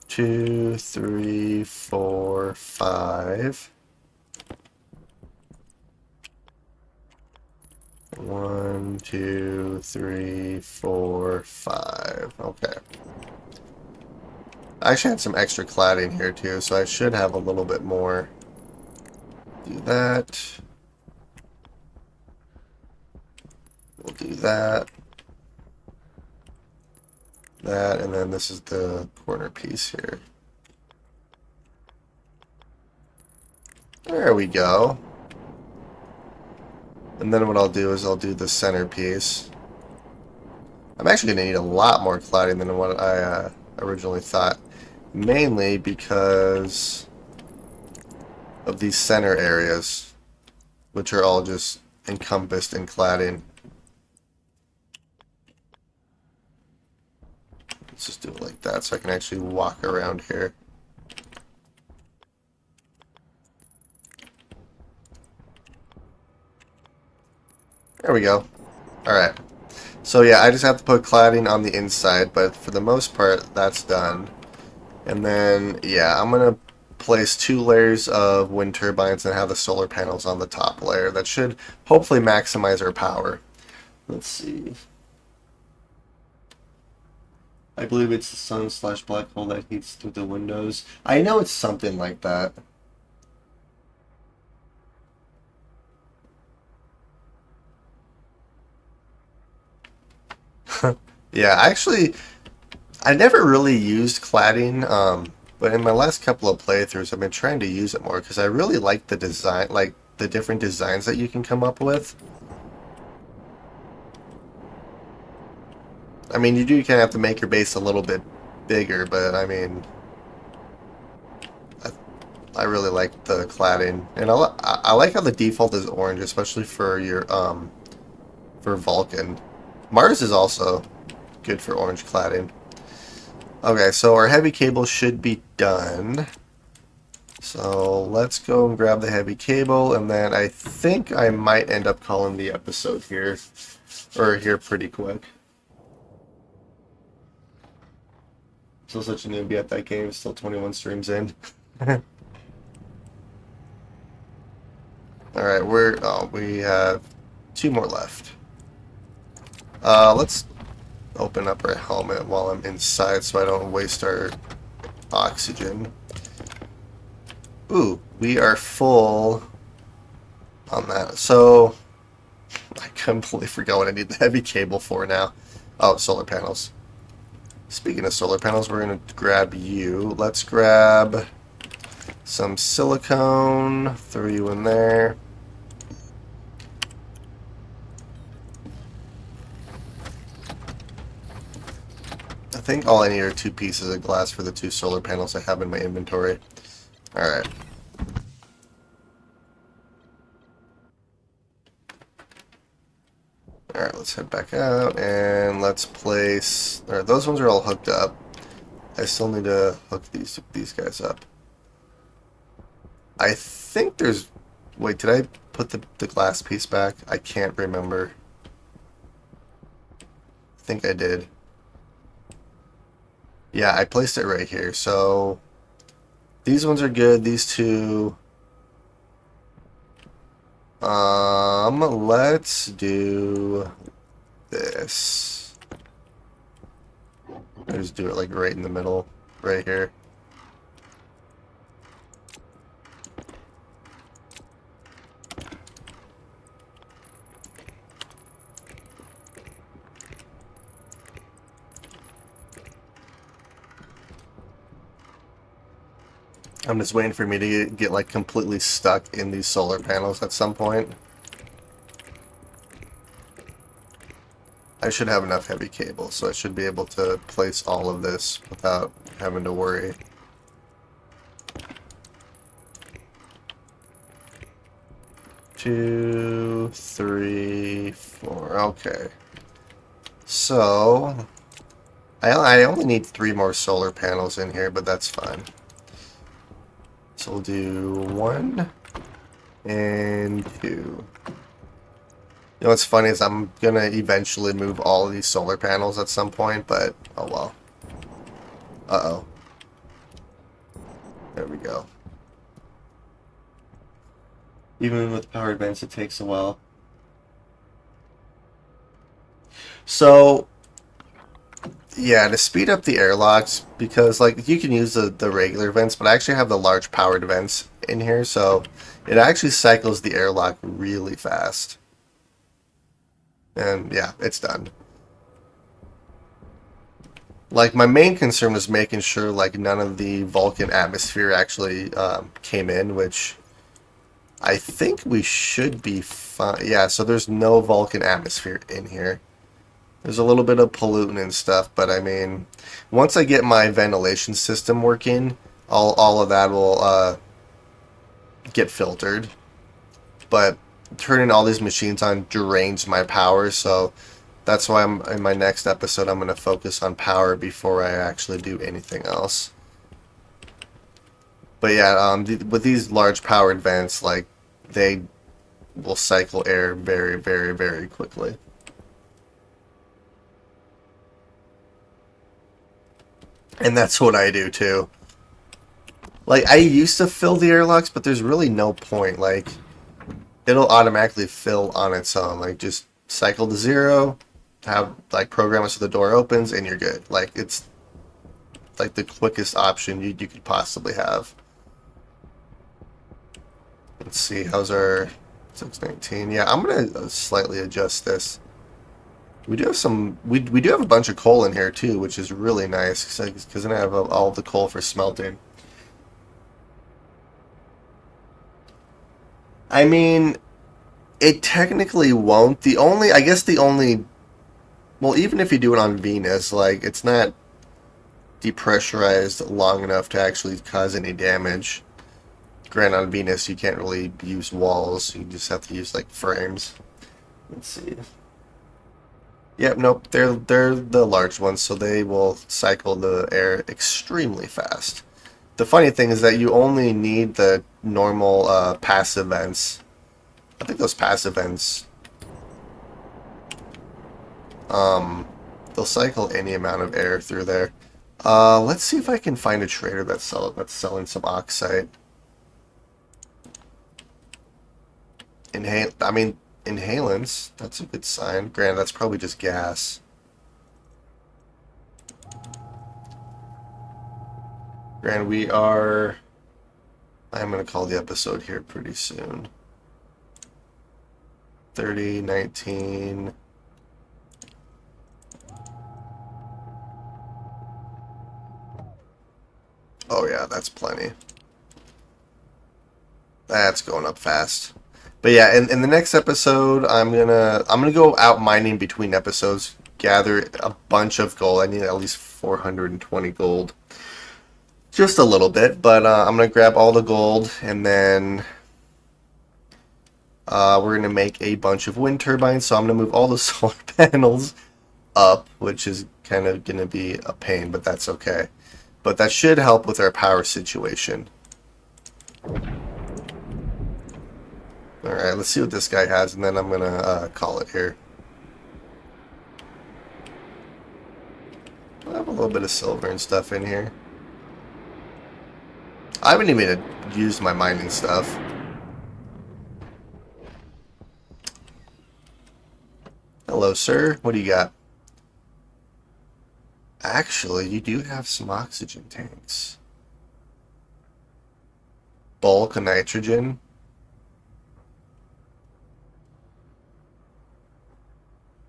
Two, three, four, five. 1, 2, 3, 4, 5. Okay. I actually had some extra cladding here too, so I should have a little bit more. Do that. We'll do that. That, and then this is the corner piece here. There we go. And then what I'll do is I'll do the centerpiece. I'm actually going to need a lot more cladding than what I originally thought. Mainly because of these center areas, which are all just encompassed in cladding. Let's just do it like that so I can actually walk around here. There we go. Alright. So yeah, I just have to put cladding on the inside, but for the most part, that's done. And then, yeah, I'm going to place 2 layers of wind turbines and have the solar panels on the top layer. That should hopefully maximize our power. Let's see. I believe it's the sun/black hole that heats through the windows. I know it's something like that. Yeah, actually, I never really used cladding, but in my last couple of playthroughs, I've been trying to use it more because I really like the design, like the different designs that you can come up with. I mean, you do kind of have to make your base a little bit bigger, but I mean, I really like the cladding, and I like how the default is orange, especially for your for Vulcan. Mars is also good for orange cladding. Okay, so our heavy cable should be done. So let's go and grab the heavy cable, and then I think I might end up calling the episode here, or here pretty quick. Still such a newbie at that game, still 21 streams in. Alright, we have 2 more left. Let's open up our helmet while I'm inside so I don't waste our oxygen. Ooh, we are full on that. So, I completely forgot what I need the heavy cable for now. Oh, solar panels. Speaking of solar panels, we're going to grab you. Let's grab some silicone, throw you in there. I think all I need are 2 pieces of glass for the 2 solar panels I have in my inventory. Alright. Alright, let's head back out and let's place... Alright, those ones are all hooked up. I still need to hook these guys up. I think there's... Wait, did I put the glass piece back? I can't remember. I think I did. Yeah, I placed it right here. So these ones are good. These 2. Let's do this. I'll just do it like right in the middle, right here. I'm just waiting for me to get like completely stuck in these solar panels at some point. I should have enough heavy cable, so I should be able to place all of this without having to worry. Two, three, four. Okay. So, I only need 3 more solar panels in here, but that's fine. So we'll do 1 and 2. You know what's funny is I'm gonna eventually move all of these solar panels at some point, but oh well. Uh-oh. There we go. Even with power advance, it takes a while. So, yeah, to speed up the airlocks, because like you can use the regular vents, but I actually have the large powered vents in here, so it actually cycles the airlock really fast. And yeah, it's done. Like my main concern was making sure like none of the Vulcan atmosphere actually came in, which I think we should be fine. Yeah, so there's no Vulcan atmosphere in here. There's a little bit of pollutant and stuff, but I mean, once I get my ventilation system working, all of that will get filtered. But turning all these machines on drains my power, so that's why I'm in my next episode I'm going to focus on power before I actually do anything else. But yeah, with these large powered vents, like they will cycle air very, very, very quickly. And that's what I do too. Like I used to fill the airlocks, but there's really no point. Like it'll automatically fill on its own. Like just cycle to 0, have like program it so the door opens, and you're good. Like it's like the quickest option you could possibly have. Let's see, how's our 619? Yeah, I'm gonna slightly adjust this. We do have some. We do have a bunch of coal in here too, which is really nice because then I have all the coal for smelting. I mean, it technically won't. I guess the only, well, even if you do it on Venus, like it's not depressurized long enough to actually cause any damage. Granted, on Venus you can't really use walls; you just have to use like frames. Let's see. Yep, nope, they're the large ones, so they will cycle the air extremely fast. The funny thing is that you only need the normal passive vents. I think those passive vents, they'll cycle any amount of air through there. Let's see if I can find a trader that's selling some oxide. Inhalants. That's a good sign. Granted, that's probably just gas. Granted, we are. I'm gonna call the episode here pretty soon. 30, 19. Oh yeah, that's plenty. That's going up fast. But yeah, in the next episode, I'm gonna go out mining between episodes, gather a bunch of gold. I need at least 420 gold, just a little bit. But I'm gonna grab all the gold, and then we're gonna make a bunch of wind turbines. So I'm gonna move all the solar panels up, which is kind of gonna be a pain, but that's okay. But that should help with our power situation. Alright, let's see what this guy has, and then I'm gonna call it here. I have a little bit of silver and stuff in here. I haven't even used my mining stuff. Hello, sir. What do you got? Actually, you do have some oxygen tanks. Bulk of nitrogen.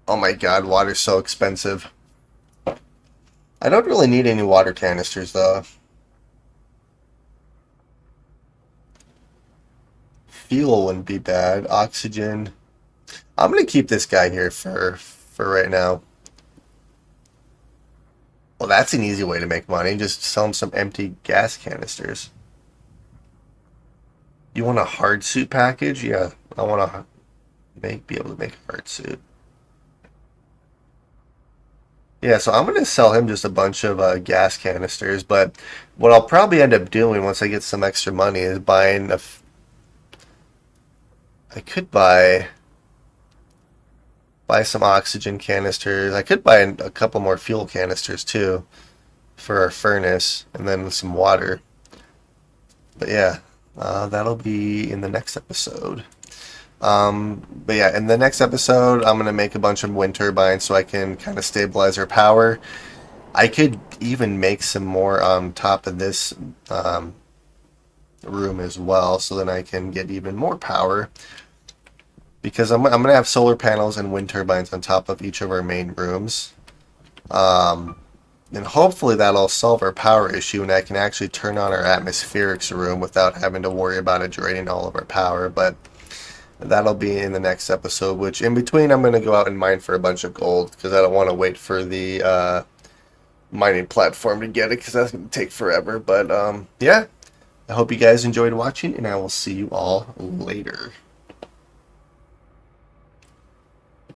Oh my god, water's so expensive. I don't really need any water canisters, though. Fuel wouldn't be bad. Oxygen. I'm gonna keep this guy here for right now. Well, that's an easy way to make money. Just sell him some empty gas canisters. You want a hard suit package? Yeah, I want to be able to make a hard suit. Yeah, so I'm gonna sell him just a bunch of gas canisters. But what I'll probably end up doing once I get some extra money is buying a. I could buy some oxygen canisters. I could buy a couple more fuel canisters too for our furnace, and then some water. But yeah, that'll be in the next episode. But yeah, in the next episode, I'm gonna make a bunch of wind turbines so I can kind of stabilize our power. I could even make some more on top of this room as well, so then I can get even more power. Because I'm gonna have solar panels and wind turbines on top of each of our main rooms. And hopefully that'll solve our power issue, and I can actually turn on our atmospherics room without having to worry about it draining all of our power. But that'll be in the next episode, which in between I'm going to go out and mine for a bunch of gold because I don't want to wait for the mining platform to get it because that's going to take forever. But yeah, I hope you guys enjoyed watching, and I will see you all later.